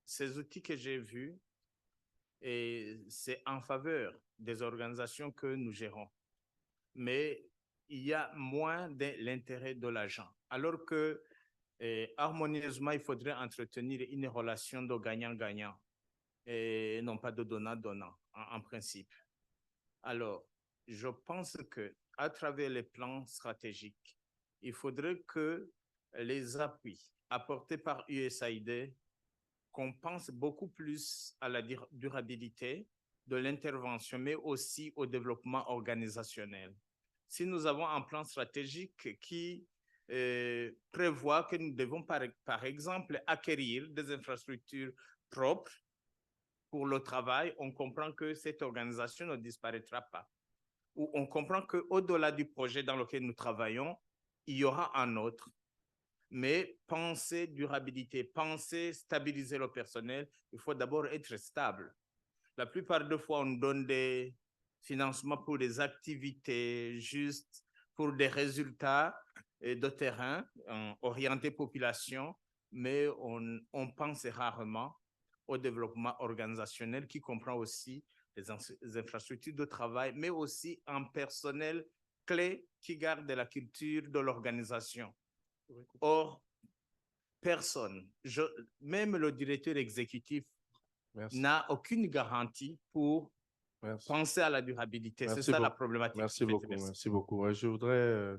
ces outils que j'ai vus, c'est en faveur des organisations que nous gérons. Mais il y a moins de l'intérêt de l'agent. Alors que harmonieusement, il faudrait entretenir une relation de gagnant-gagnant et non pas de donnant-donnant en principe. Alors, je pense qu'à travers les plans stratégiques, il faudrait que les appuis apportés par USAID, qu'on pense beaucoup plus à la durabilité de l'intervention, mais aussi au développement organisationnel. Si nous avons un plan stratégique qui prévoit que nous devons, par exemple, acquérir des infrastructures propres pour le travail, on comprend que cette organisation ne disparaîtra pas. Ou on comprend qu'au-delà du projet dans lequel nous travaillons, il y aura un autre. Mais penser durabilité, penser stabiliser le personnel, il faut d'abord être stable. La plupart des fois, on donne des financements pour des activités juste pour des résultats de terrain orientés population, mais on pense rarement au développement organisationnel qui comprend aussi les infrastructures de travail, mais aussi un personnel clé qui garde la culture de l'organisation. Or, personne, même le directeur exécutif, Merci. n'a aucune garantie pour Merci. penser à la durabilité. C'est Merci ça la beaucoup. problématique. Merci beaucoup. Merci beaucoup. Ouais, je voudrais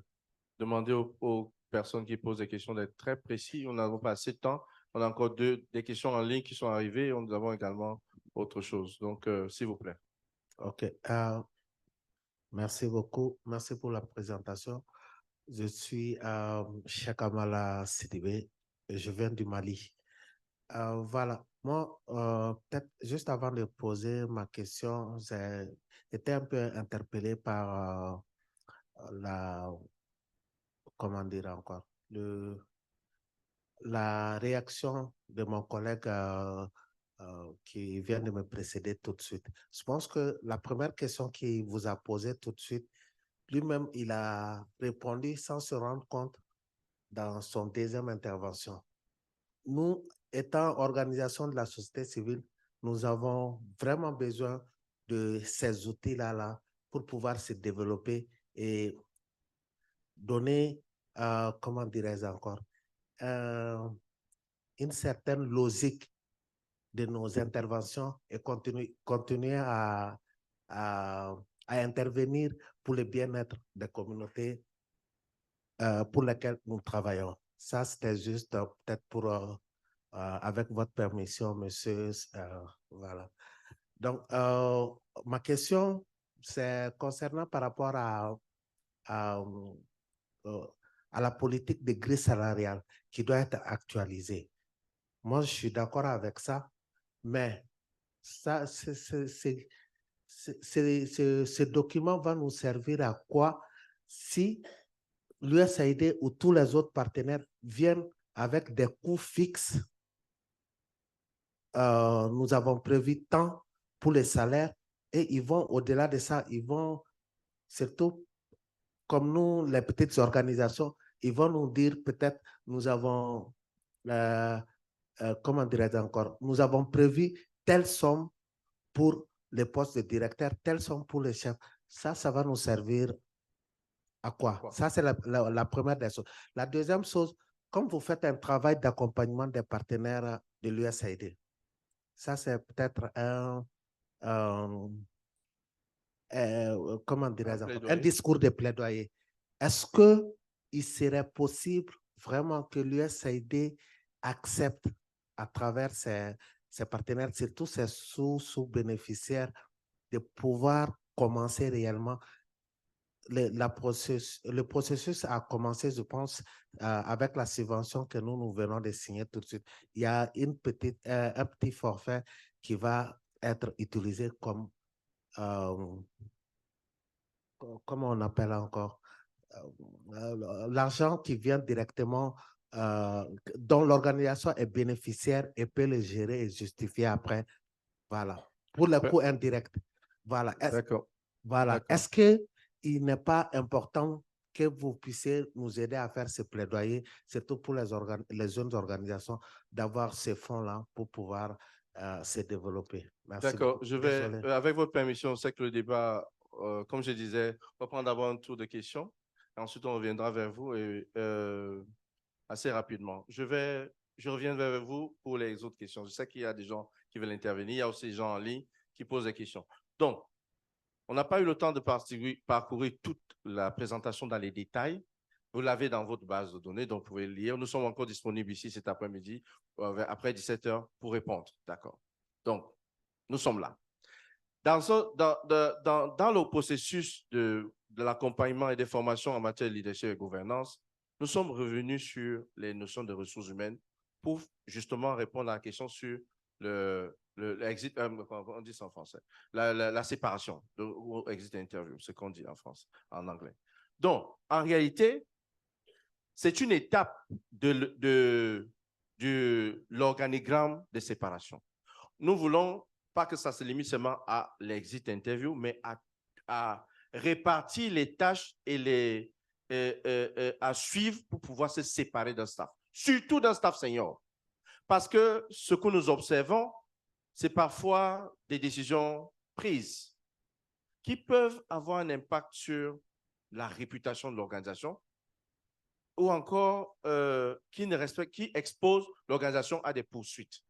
demander aux personnes qui posent des questions d'être très précis. On n'a pas assez de temps. On a encore des questions en ligne qui sont arrivées. Nous avons également autre chose. Donc, s'il vous plaît. OK. Merci beaucoup. Merci pour la présentation. Je suis Cheikh Amala Sidibé et je viens du Mali. Voilà. Moi, peut-être juste avant de poser ma question, j'ai été un peu interpellé par comment dire encore, la réaction de mon collègue qui vient de me précéder tout de suite. Je pense que la première question qu'il vous a posée tout de suite, lui-même, il a répondu sans se rendre compte dans son deuxième intervention. Nous, étant organisation de la société civile, nous avons vraiment besoin de ces outils-là pour pouvoir se développer et donner, comment dirais-je encore, une certaine logique de nos interventions et continuer à intervenir pour le bien-être des communautés pour lesquelles nous travaillons. Ça, c'était juste peut-être pour, avec votre permission, monsieur. Voilà. Donc, ma question, c'est concernant par rapport à la politique de grille salariale qui doit être actualisée. Moi, je suis d'accord avec ça, mais ça, ce document va nous servir à quoi si l'USAID ou tous les autres partenaires viennent avec des coûts fixes? Nous avons prévu tant pour les salaires et ils vont au-delà de ça, ils vont surtout comme nous, les petites organisations, ils vont nous dire peut-être nous avons, comment dirais-je encore, nous avons prévu telle somme pour les postes de directeur, telle somme pour les chefs. Ça va nous servir à quoi? Ça, c'est la première des choses. La deuxième chose, comme vous faites un travail d'accompagnement des partenaires de l'USAID, ça, c'est peut-être comment dirais-je, un discours de plaidoyer. Est-ce qu'il serait possible vraiment que l'USAID accepte à travers ses partenaires, surtout ses sous-bénéficiaires, de pouvoir commencer réellement le processus a commencé, je pense, avec la subvention que nous venons de signer tout de suite. Il y a un petit forfait qui va être utilisé comme comment on appelle encore, l'argent qui vient directement, dont l'organisation est bénéficiaire et peut le gérer et justifier après. Voilà. Pour les coûts indirects. Voilà. D'accord. Voilà. Est-ce qu'il n'est pas important que vous puissiez nous aider à faire ce plaidoyer, surtout pour les jeunes organisations, d'avoir ces fonds-là pour pouvoir se développer? Merci. D'accord. Je vais, avec votre permission, on sait que le débat, comme je disais, on va prendre d'abord un tour de questions. Et ensuite, on reviendra vers vous et, assez rapidement. Je reviens vers vous pour les autres questions. Je sais qu'il y a des gens qui veulent intervenir. Il y a aussi des gens en ligne qui posent des questions. Donc, on n'a pas eu le temps de parcourir toute la présentation dans les détails. Vous l'avez dans votre base de données, donc vous pouvez le lire. Nous sommes encore disponibles ici cet après-midi, après 17 h pour répondre. D'accord. Donc, nous sommes là. Dans le processus de l'accompagnement et des formations en matière de leadership et gouvernance, nous sommes revenus sur les notions de ressources humaines pour justement répondre à la question sur exit, on dit ça en français, la séparation, ou exit interview, ce qu'on dit en France, en anglais. Donc, en réalité, c'est une étape de l'organigramme de séparation. Nous ne voulons pas que ça se limite seulement à l'exit interview, mais à répartir les tâches et à suivre pour pouvoir se séparer d'un staff, surtout d'un staff senior. Parce que ce que nous observons, c'est parfois des décisions prises qui peuvent avoir un impact sur la réputation de l'organisation ou encore qui exposent l'organisation à des poursuites.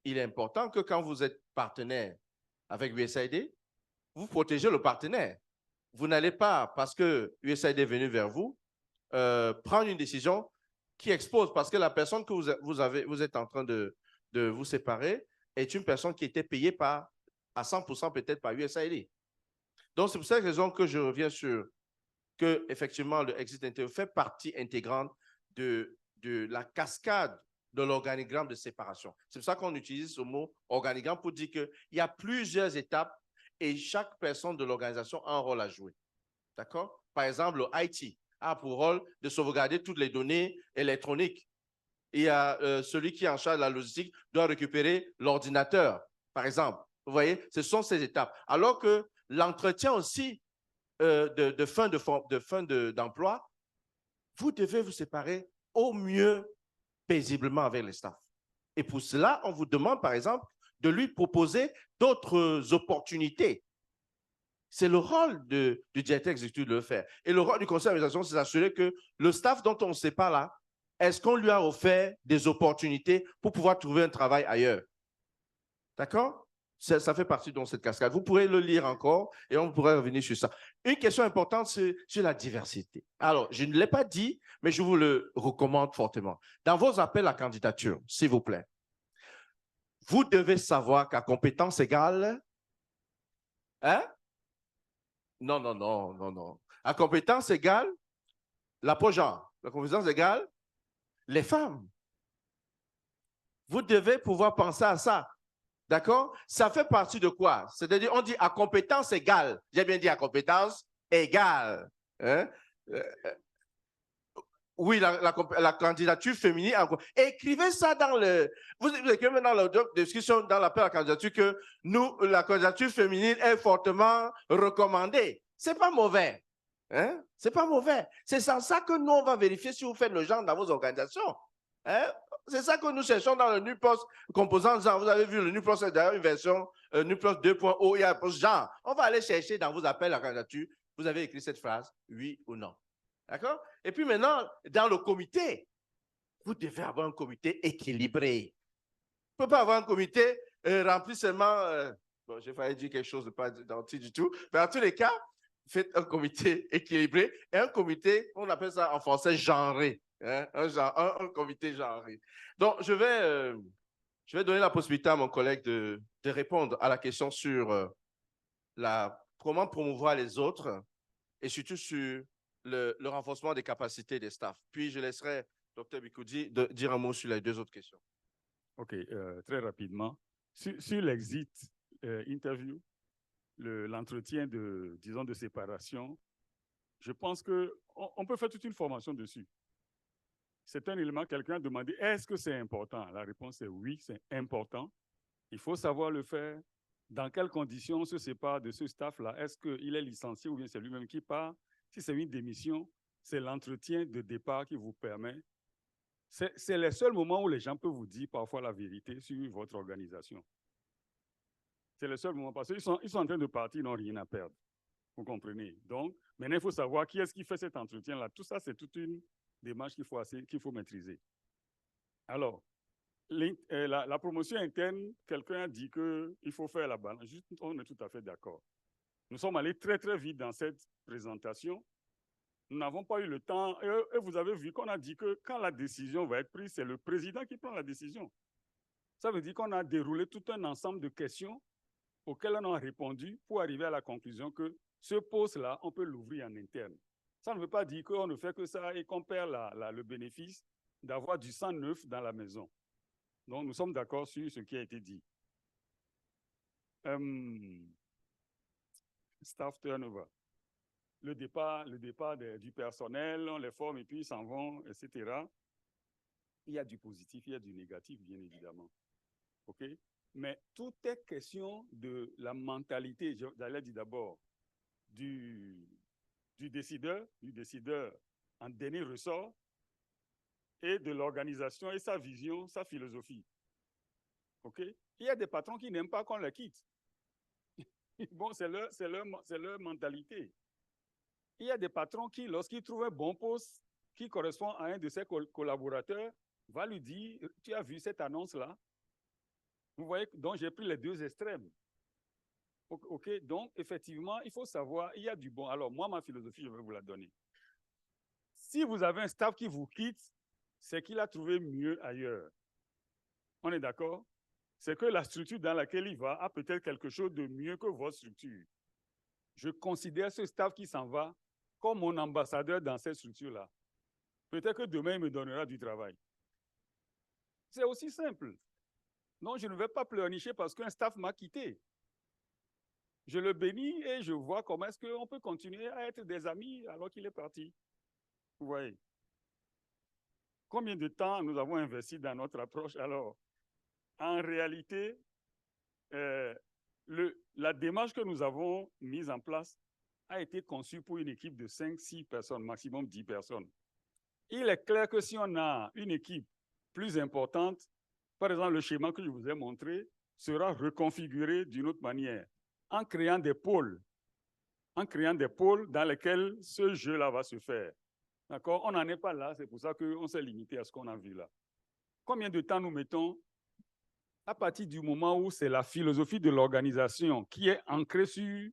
Il est important que quand vous êtes partenaire avec USAID, vous protégez le partenaire. Vous n'allez pas, parce que USAID est venu vers vous, prendre une décision qui expose, parce que la personne que vous êtes en train de vous séparer est une personne qui était payée à 100% peut-être par USAID. Donc, c'est pour cette raison que je reviens sur que, effectivement, le exit interview fait partie intégrante de la cascade de l'organigramme de séparation. C'est pour ça qu'on utilise ce mot organigramme pour dire qu'il y a plusieurs étapes et chaque personne de l'organisation a un rôle à jouer. D'accord? Par exemple, le IT a pour rôle de sauvegarder toutes les données électroniques. Il y a celui qui est en charge de la logistique doit récupérer l'ordinateur, par exemple. Vous voyez, ce sont ces étapes. Alors que l'entretien aussi de fin d'emploi, vous devez vous séparer au mieux paisiblement avec les staffs. Et pour cela, on vous demande, par exemple, de lui proposer d'autres opportunités. C'est le rôle du directeur exécutif de le faire. Et le rôle du conseil d'administration, c'est d'assurer que le staff dont on ne sait pas là, est-ce qu'on lui a offert des opportunités pour pouvoir trouver un travail ailleurs? D'accord? Ça fait partie de cette cascade. Vous pourrez le lire encore et on pourrait revenir sur ça. Une question importante, c'est sur la diversité. Alors, je ne l'ai pas dit, mais je vous le recommande fortement. Dans vos appels à candidature, s'il vous plaît, vous devez savoir qu'à compétence égale, hein? Non, non, non, non, non. À compétence égale, la compétence égale, les femmes. Vous devez pouvoir penser à ça. D'accord? Ça fait partie de quoi? C'est-à-dire, on dit à compétence égale. J'ai bien dit à compétence égale. Hein? Oui, la candidature féminine. Écrivez ça dans le... Vous écrivez dans la description, dans l'appel à la candidature, que la candidature féminine est fortement recommandée. Ce n'est pas mauvais. Hein? Ce n'est pas mauvais. C'est sans ça que nous, on va vérifier si vous faites le genre dans vos organisations. Hein? C'est ça que nous cherchons dans le NUPOS composant genre. Vous avez vu, le NUPOS est d'ailleurs une version NUPOS 2.0, il y a un poste genre. On va aller chercher dans vos appels à candidature, vous avez écrit cette phrase, oui ou non. D'accord? Et puis maintenant, dans le comité, vous devez avoir un comité équilibré. Vous ne pouvez pas avoir un comité rempli seulement, bon, j'ai failli dire quelque chose de pas gentil du tout, mais en tous les cas, faites un comité équilibré et un comité, on appelle ça en français genré. Hein? Un comité genré. Donc, je vais donner la possibilité à mon collègue de répondre à la question sur comment promouvoir les autres et surtout sur le renforcement des capacités des staffs. Puis, je laisserai Dr Bikoudi dire un mot sur les deux autres questions. OK, très rapidement. Sur l'exit interview, l'entretien de séparation, je pense qu'on peut faire toute une formation dessus. C'est un élément, quelqu'un a demandé, est-ce que c'est important? La réponse est oui, c'est important. Il faut savoir le faire. Dans quelles conditions on se sépare de ce staff-là? Est-ce qu'il est licencié ou bien c'est lui-même qui part? Si c'est une démission, c'est l'entretien de départ qui vous permet. C'est les seuls moments où les gens peuvent vous dire parfois la vérité sur votre organisation. C'est le seul moment parce qu'ils sont en train de partir, ils n'ont rien à perdre. Vous comprenez? Donc, maintenant, il faut savoir qui est-ce qui fait cet entretien-là. Tout ça, c'est toute une démarche qu'il faut maîtriser. Alors, la promotion interne, quelqu'un a dit qu'il faut faire la balance. Juste, on est tout à fait d'accord. Nous sommes allés très, très vite dans cette présentation. Nous n'avons pas eu le temps. Et vous avez vu qu'on a dit que quand la décision va être prise, c'est le président qui prend la décision. Ça veut dire qu'on a déroulé tout un ensemble de questions auxquelles on a répondu pour arriver à la conclusion que ce poste-là, on peut l'ouvrir en interne. Ça ne veut pas dire qu'on ne fait que ça et qu'on perd le bénéfice d'avoir du sang neuf dans la maison. Donc, nous sommes d'accord sur ce qui a été dit. Staff turnover. Le départ du personnel, on les forme et puis ils s'en vont, etc. Il y a du positif, il y a du négatif, bien évidemment. OK? Mais tout est question de la mentalité, j'allais dire d'abord, du décideur en dernier ressort, et de l'organisation et sa vision, sa philosophie. OK? Il y a des patrons qui n'aiment pas qu'on les quitte. Bon, c'est leur mentalité. Il y a des patrons qui, lorsqu'ils trouvent un bon poste qui correspond à un de ses collaborateurs, va lui dire, tu as vu cette annonce-là? Vous voyez, donc j'ai pris les deux extrêmes. OK, donc effectivement, il faut savoir, il y a du bon. Alors moi, ma philosophie, je vais vous la donner. Si vous avez un staff qui vous quitte, c'est qu'il a trouvé mieux ailleurs. On est d'accord? C'est que la structure dans laquelle il va a peut-être quelque chose de mieux que votre structure. Je considère ce staff qui s'en va comme mon ambassadeur dans cette structure-là. Peut-être que demain, il me donnera du travail. C'est aussi simple. Non, je ne vais pas pleurnicher parce qu'un staff m'a quitté. Je le bénis et je vois comment est-ce qu'on peut continuer à être des amis alors qu'il est parti. Vous voyez? Combien de temps nous avons investi dans notre approche? Alors, en réalité, la démarche que nous avons mise en place a été conçue pour une équipe de 5-6 personnes, maximum 10 personnes. Il est clair que si on a une équipe plus importante, par exemple, le schéma que je vous ai montré sera reconfiguré d'une autre manière, en créant des pôles dans lesquels ce jeu-là va se faire. D'accord? On n'en est pas là, c'est pour ça qu'on s'est limité à ce qu'on a vu là. Combien de temps nous mettons? À partir du moment où c'est la philosophie de l'organisation qui est ancrée sur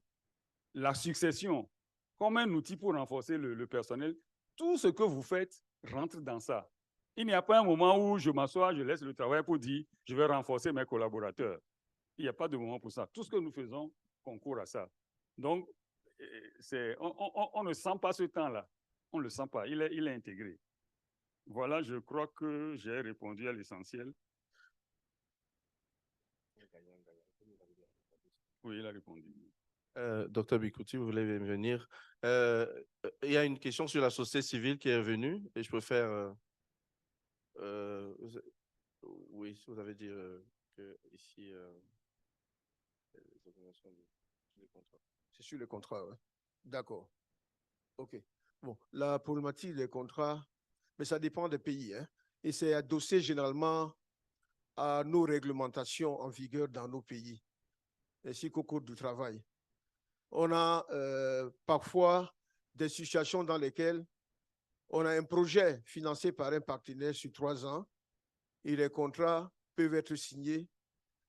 la succession, comme un outil pour renforcer le personnel, tout ce que vous faites rentre dans ça. Il n'y a pas un moment où je m'assois, je laisse le travail pour dire je vais renforcer mes collaborateurs. Il n'y a pas de moment pour ça. Tout ce que nous faisons concourt à ça. Donc, on ne sent pas ce temps-là. On ne le sent pas. Il est intégré. Voilà, je crois que j'ai répondu à l'essentiel. Oui, il a répondu. Docteur Bikouti, vous voulez venir? Il y a une question sur la société civile qui est venue et je préfère... oui, vous avez dit que ici... c'est sur le contrat, ouais. D'accord. OK. Bon, la problématique des contrats, mais ça dépend des pays, hein, et c'est adossé généralement à nos réglementations en vigueur dans nos pays, ainsi qu'au code du travail. On a parfois des situations dans lesquelles on a un projet financé par un partenaire sur 3 ans et les contrats peuvent être signés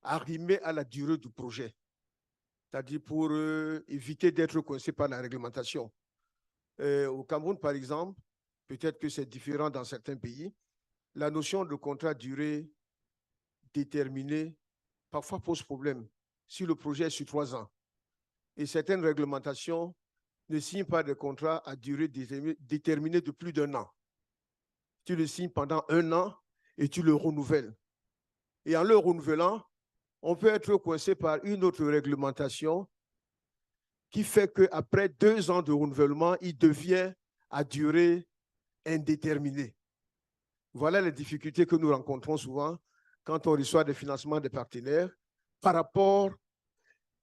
arrimés à la durée du projet, c'est-à-dire pour éviter d'être coincé par la réglementation. Au Cameroun, par exemple, peut-être que c'est différent dans certains pays, la notion de contrat durée déterminée parfois pose problème si le projet est sur 3 ans. Et certaines réglementations ne signent pas de contrat à durée déterminée de plus d'1 an. Tu le signes pendant 1 an et tu le renouvelles. Et en le renouvelant, on peut être coincé par une autre réglementation qui fait qu'après 2 ans de renouvellement, il devient à durée indéterminée. Voilà les difficultés que nous rencontrons souvent quand on reçoit des financements des partenaires par rapport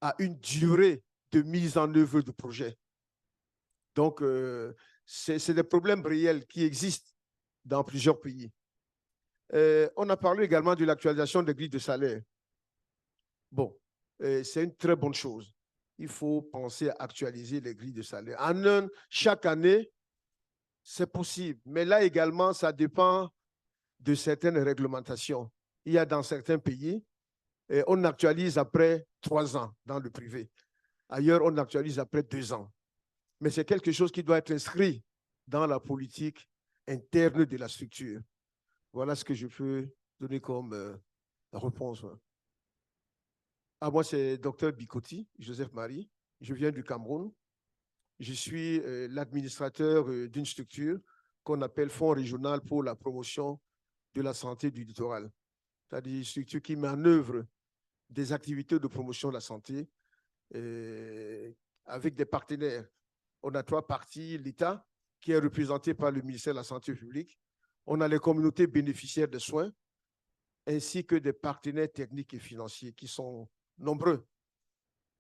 à une durée de mise en œuvre du projet. Donc, c'est des problèmes réels qui existent dans plusieurs pays. On a parlé également de l'actualisation des grilles de salaire. Bon, c'est une très bonne chose. Il faut penser à actualiser les grilles de salaire. Chaque année, c'est possible. Mais là également, ça dépend de certaines réglementations. Il y a dans certains pays, on actualise après 3 ans dans le privé. Ailleurs, on actualise après 2 ans. Mais c'est quelque chose qui doit être inscrit dans la politique interne de la structure. Voilà ce que je peux donner comme réponse. Moi, c'est Dr Bikouti, Joseph Marie. Je viens du Cameroun. Je suis l'administrateur d'une structure qu'on appelle Fonds régional pour la promotion de la santé du littoral. c'est-à-dire une structure qui met en œuvre des activités de promotion de la santé avec des partenaires. On a 3 parties, l'État, qui est représenté par le ministère de la Santé publique. On a les communautés bénéficiaires de soins, ainsi que des partenaires techniques et financiers qui sont nombreux.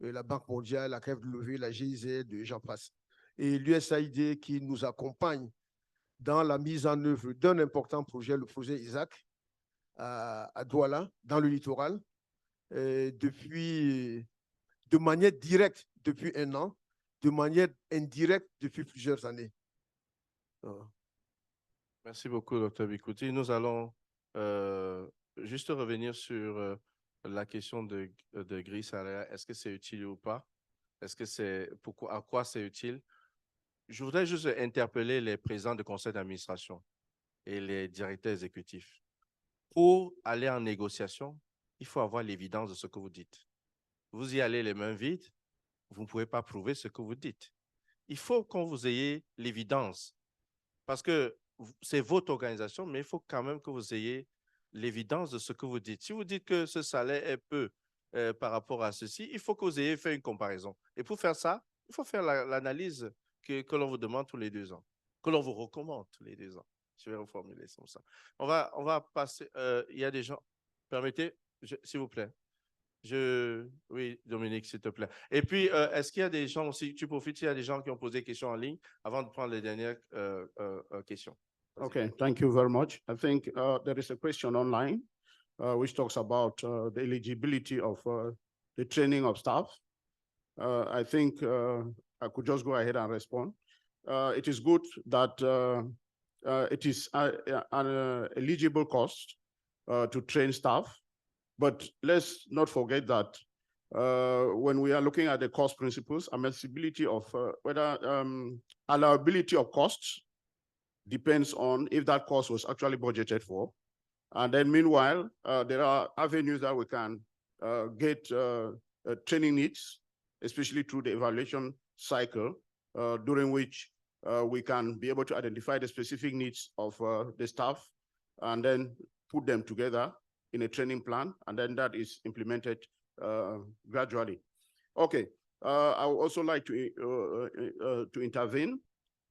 La Banque mondiale, la KfW, la GIZ, j'en passe. Et l'USAID qui nous accompagne dans la mise en œuvre d'un important projet, le projet Isaac, à Douala, dans le littoral, de manière directe depuis 1 an, de manière indirecte depuis plusieurs années. Merci beaucoup, Dr. Bikouti. Nous allons juste revenir sur la question de grille salariale. Est-ce que c'est utile ou pas? Est-ce que c'est à quoi c'est utile? Je voudrais juste interpeller les présidents de conseil d'administration et les directeurs exécutifs. Pour aller en négociation, il faut avoir l'évidence de ce que vous dites. Vous y allez les mains vides, vous ne pouvez pas prouver ce que vous dites. Il faut qu'on vous ayez l'évidence, parce que c'est votre organisation, mais il faut quand même que vous ayez l'évidence de ce que vous dites. Si vous dites que ce salaire est peu par rapport à ceci, il faut que vous ayez fait une comparaison. Et pour faire ça, il faut faire l'analyse que l'on vous demande tous les 2 ans, que l'on vous recommande tous les 2 ans. Je vais reformuler comme ça. On va passer, il y a des gens, permettez, s'il vous plaît. Oui, Dominique, s'il te plaît. Et puis, est-ce qu'il y a des gens aussi, tu profites, il y a des gens qui ont posé des questions en ligne avant de prendre les dernières questions. Okay, thank you very much. I think there is a question online which talks about the eligibility of the training of staff. I think I could just go ahead and respond. It is good that it is an eligible cost to train staff, but let's not forget that when we are looking at the cost principles, admissibility of whether allowability of costs depends on if that cost was actually budgeted for. And then meanwhile, there are avenues that we can get training needs, especially through the evaluation cycle, during which we can be able to identify the specific needs of the staff and then put them together in a training plan, and then that is implemented gradually. Okay, I would also like to intervene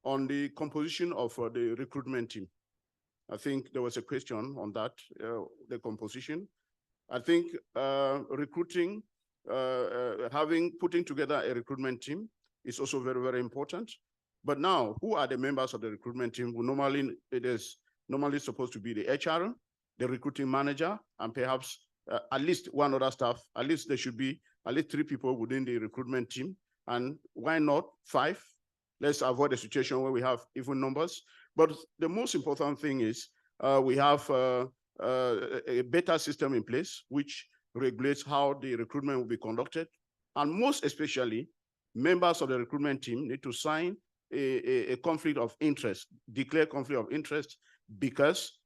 on the composition of the recruitment team. I think there was a question on that, the composition. I think recruiting, putting together a recruitment team is also very, very important. But now, who are the members of the recruitment team? It is normally supposed to be the HR, the recruiting manager, and perhaps at least one other staff. At least there should be at least 3 people within the recruitment team. And why not 5? Let's avoid a situation where we have even numbers. But the most important thing is we have a better system in place which regulates how the recruitment will be conducted. And most especially, members of the recruitment team need to sign a conflict of interest, declare conflict of interest, because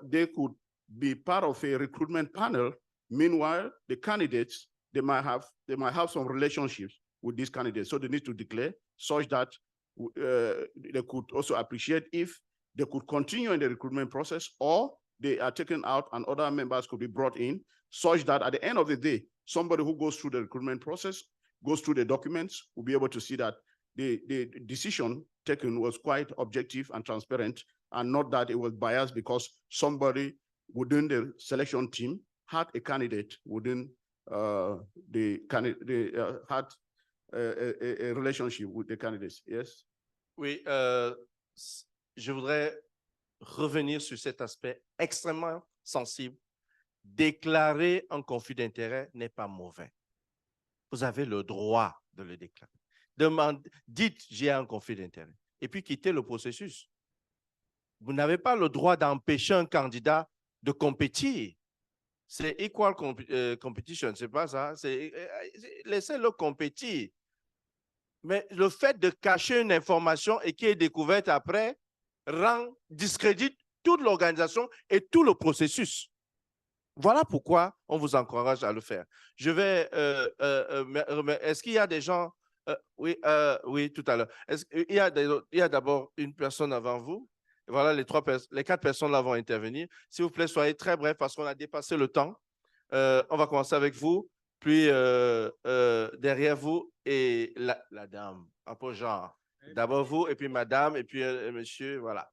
they could be part of a recruitment panel. Meanwhile, the candidates, they might have some relationships with these candidates. So they need to declare such that they could also appreciate if they could continue in the recruitment process, or they are taken out and other members could be brought in, such that at the end of the day, somebody who goes through the recruitment process, goes through the documents, will be able to see that the decision taken was quite objective and transparent, and not that it was biased because somebody within the selection team had a candidate within the candidate, had a relationship with the candidates. Yes? Oui, je voudrais revenir sur cet aspect extrêmement sensible. Déclarer un conflit d'intérêt n'est pas mauvais. Vous avez le droit de le déclarer. Dites, j'ai un conflit d'intérêt, et puis quittez le processus. Vous n'avez pas le droit d'empêcher un candidat de compétir. C'est equal competition, c'est pas ça. Laissez-le compétir. Mais le fait de cacher une information et qui est découverte après discrédite toute l'organisation et tout le processus. Voilà pourquoi on vous encourage à le faire. Je vais, est-ce qu'il y a des gens, oui, tout à l'heure. Il y a d'abord une personne avant vous. Voilà, les 4 personnes là vont intervenir. S'il vous plaît, soyez très bref parce qu'on a dépassé le temps. On va commencer avec vous, puis derrière vous et la dame, un peu genre. D'abord vous, et puis madame, et puis monsieur, voilà.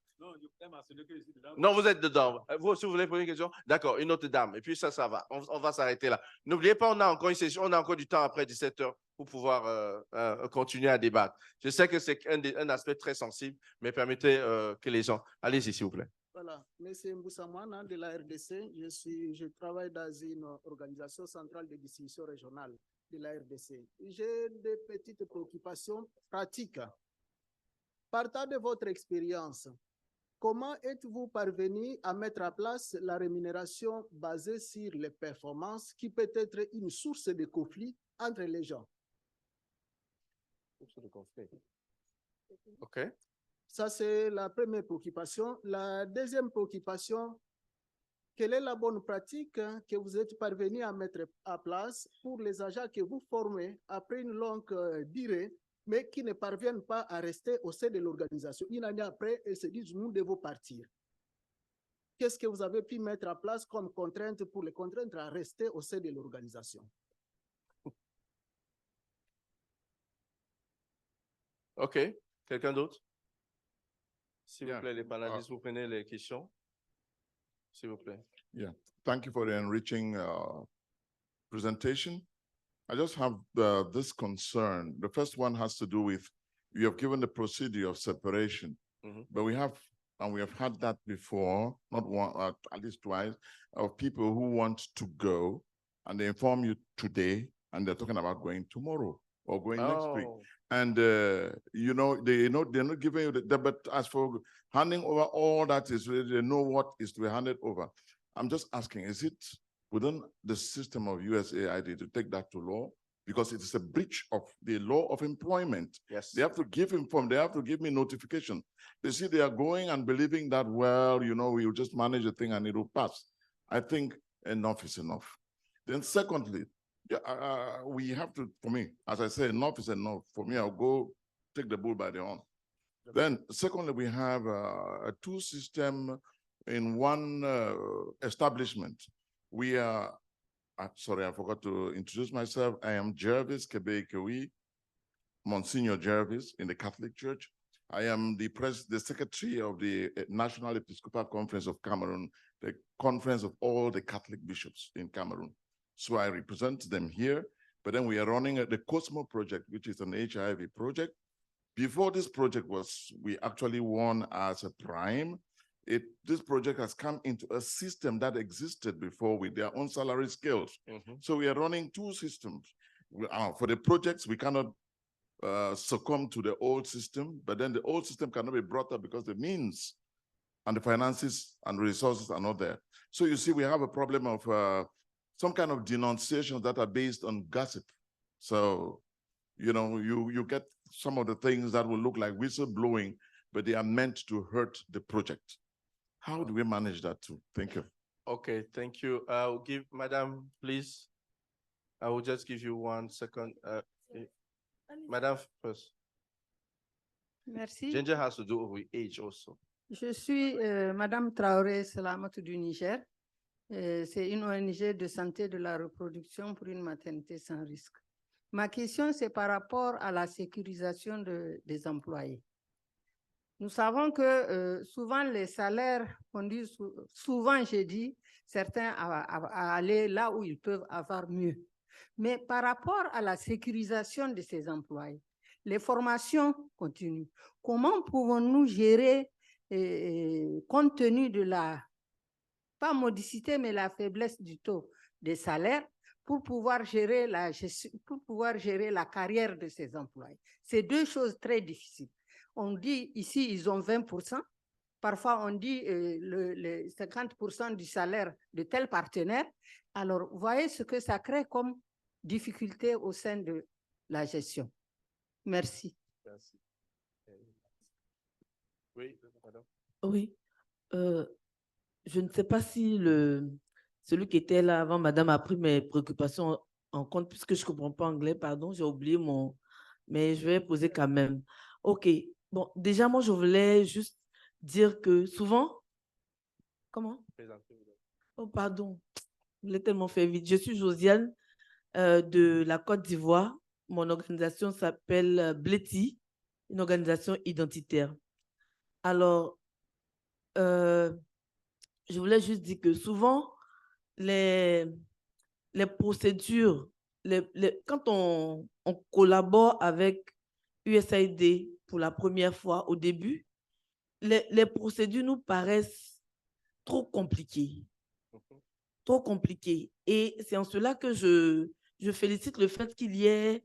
Non, vous êtes dedans. Vous, si vous voulez poser une question, d'accord, une autre dame. Et puis ça va. On va s'arrêter là. N'oubliez pas, on a encore une session, on a encore du temps après 17 h pour pouvoir continuer à débattre. Je sais que c'est un aspect très sensible, mais permettez que les gens... Allez-y, s'il vous plaît. Voilà, Monsieur Mboussamouana de la RDC, je travaille dans une organisation centrale de distribution régionale de la RDC. J'ai des petites préoccupations pratiques. Partant de votre expérience, comment êtes-vous parvenu à mettre en place la rémunération basée sur les performances qui peut être une source de conflit entre les gens? Source de conflit. OK. Ça, c'est la première préoccupation. La deuxième préoccupation, quelle est la bonne pratique que vous êtes parvenu à mettre en place pour les agents que vous formez après une longue durée, mais qui ne parviennent pas à rester au sein de l'organisation? Une année après, ils se disent, nous devons partir. Qu'est-ce que vous avez pu mettre en place comme contrainte pour les contraindre à rester au sein de l'organisation? OK. Quelqu'un d'autre? S'il Yeah. vous plaît, les panélistes, vous prenez les questions. S'il vous plaît. Yeah, thank you for the enriching presentation. I just have this concern. The first one has to do with, you have given the procedure of separation, but we have had that before, not one, at least twice, of people who want to go and they inform you today and they're talking about going tomorrow or going next week. And, they're not giving you but as for handing over all that is, they know what is to be handed over. I'm just asking, is it within the system of USAID to take that to law? Because it is a breach of the law of employment. Yes. They have to give they have to give me notification. They see they are going and believing that, well, we will just manage the thing and it will pass. I think enough is enough. Then secondly, we have to, for me, as I say, enough is enough. For me, I'll go take the bull by the horn. Then secondly, we have a two-system in one establishment. We are, sorry, I forgot to introduce myself. I am Jervis Kebe-Ikewi, Monsignor Jervis in the Catholic Church. I am the secretary of the National Episcopal Conference of Cameroon, the conference of all the Catholic bishops in Cameroon. So I represent them here, but then we are running the Cosmo project, which is an HIV project. Before this project we actually won as a prime. This project has come into a system that existed before with their own salary scales. So we are running two systems. For the projects, we cannot succumb to the old system, but then the old system cannot be brought up because the means and the finances and resources are not there. So you see, we have a problem of some kind of denunciations that are based on gossip. So, you get some of the things that will look like whistleblowing, but they are meant to hurt the project. How do we manage that too? Thank you. Okay, thank you. I'll give, Madam, please. I will just give you 1 second. Madam first. Merci. Ginger has to do with age also. Je suis Madame Traoré Salamatou du Niger. C'est une ONG de santé de la reproduction pour une maternité sans risque. Ma question, c'est par rapport à la sécurisation des employés. Nous savons que souvent les salaires, on dit souvent, j'ai dit, certains à aller là où ils peuvent avoir mieux. Mais par rapport à la sécurisation de ces employés, les formations continuent. Comment pouvons-nous gérer, compte tenu de la, pas modicité, mais la faiblesse du taux des salaires, pour pouvoir gérer la carrière de ces employés? C'est deux choses très difficiles. On dit ici, ils ont 20%. Parfois, on dit le 50% du salaire de tel partenaire. Alors, vous voyez ce que ça crée comme difficulté au sein de la gestion. Merci. Merci. Oui, madame. Oui. Je ne sais pas si celui qui était là avant, madame, a pris mes préoccupations en compte, puisque je ne comprends pas anglais, pardon, j'ai oublié mais je vais poser quand même. OK. Bon, déjà, moi, je voulais juste dire que souvent, comment? Oh, pardon, je l'ai tellement fait vite. Je suis Josiane de la Côte d'Ivoire. Mon organisation s'appelle Bleti, une organisation identitaire. Alors, je voulais juste dire que souvent, les procédures, quand on collabore avec USAID pour la première fois au début, les procédures nous paraissent trop compliquées. Trop compliquées. Et c'est en cela que je félicite le fait qu'il y ait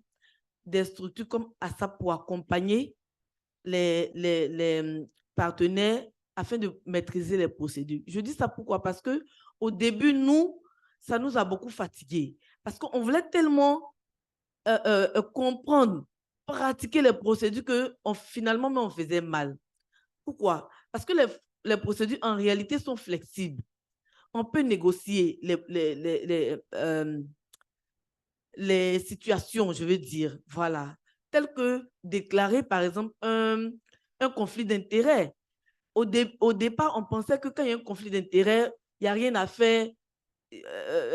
des structures comme ASAP pour accompagner les partenaires afin de maîtriser les procédures. Je dis ça pourquoi? Parce qu'au début, ça nous a beaucoup fatigués. Parce qu'on voulait tellement comprendre, pratiquer les procédures que finalement, on faisait mal. Pourquoi? Parce que les procédures, en réalité, sont flexibles. On peut négocier les situations, je veux dire, voilà, telles que déclarer, par exemple, un conflit d'intérêts. Au départ, on pensait que quand il y a un conflit d'intérêts, il n'y a rien à faire,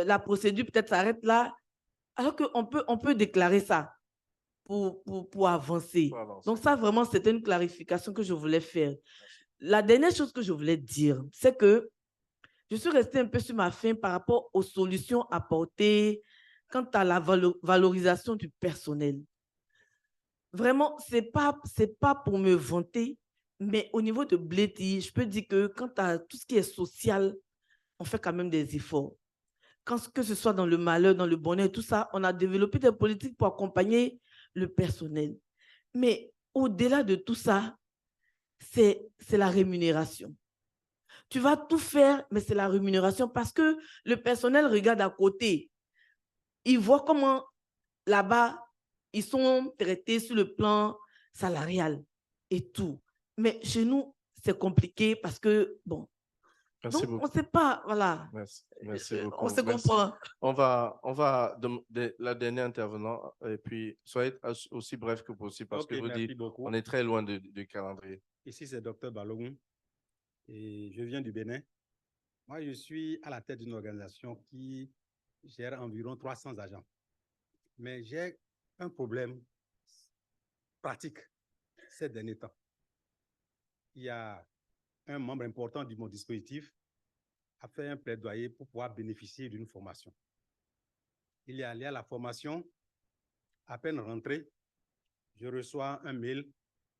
la procédure peut-être s'arrête là, alors qu'on peut déclarer ça pour avancer. Donc ça, vraiment, c'était une clarification que je voulais faire. La dernière chose que je voulais dire, c'est que je suis restée un peu sur ma faim par rapport aux solutions apportées quant à la valorisation du personnel. Vraiment, ce n'est pas pour me vanter, mais au niveau de Bleti, je peux dire que quant à tout ce qui est social, on fait quand même des efforts. Que ce soit dans le malheur, dans le bonheur, tout ça, on a développé des politiques pour accompagner le personnel. Mais au-delà de tout ça, c'est la rémunération. Tu vas tout faire, mais c'est la rémunération parce que le personnel regarde à côté. Il voit comment là-bas, ils sont traités sur le plan salarial et tout. Mais chez nous, c'est compliqué parce que, bon, merci donc beaucoup. on ne sait pas, voilà. Merci beaucoup. On se Merci. comprend. On va la dernière intervenant, et puis soyez aussi bref que possible parce que vous dites, on est très loin du calendrier. Ici, c'est Dr Balogun et je viens du Bénin. Moi, je suis à la tête d'une organisation qui gère environ 300 agents. Mais j'ai un problème pratique ces derniers temps. Il y a un membre important de mon dispositif a fait un plaidoyer pour pouvoir bénéficier d'une formation. Il est allé à la formation, à peine rentré, je reçois un mail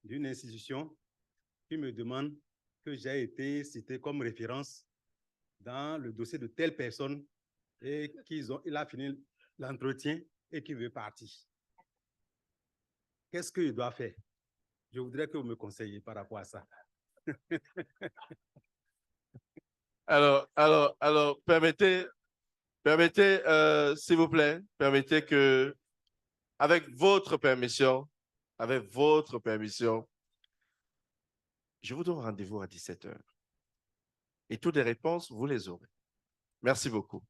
d'une institution qui me demande que j'ai été cité comme référence dans le dossier de telle personne et il a fini l'entretien et qu'il veut partir. Qu'est-ce qu'il doit faire? Je voudrais que vous me conseilliez par rapport à ça. Alors, permettez, s'il vous plaît, permettez que, avec votre permission, je vous donne rendez-vous à 17h. Et toutes les réponses, vous les aurez. Merci beaucoup.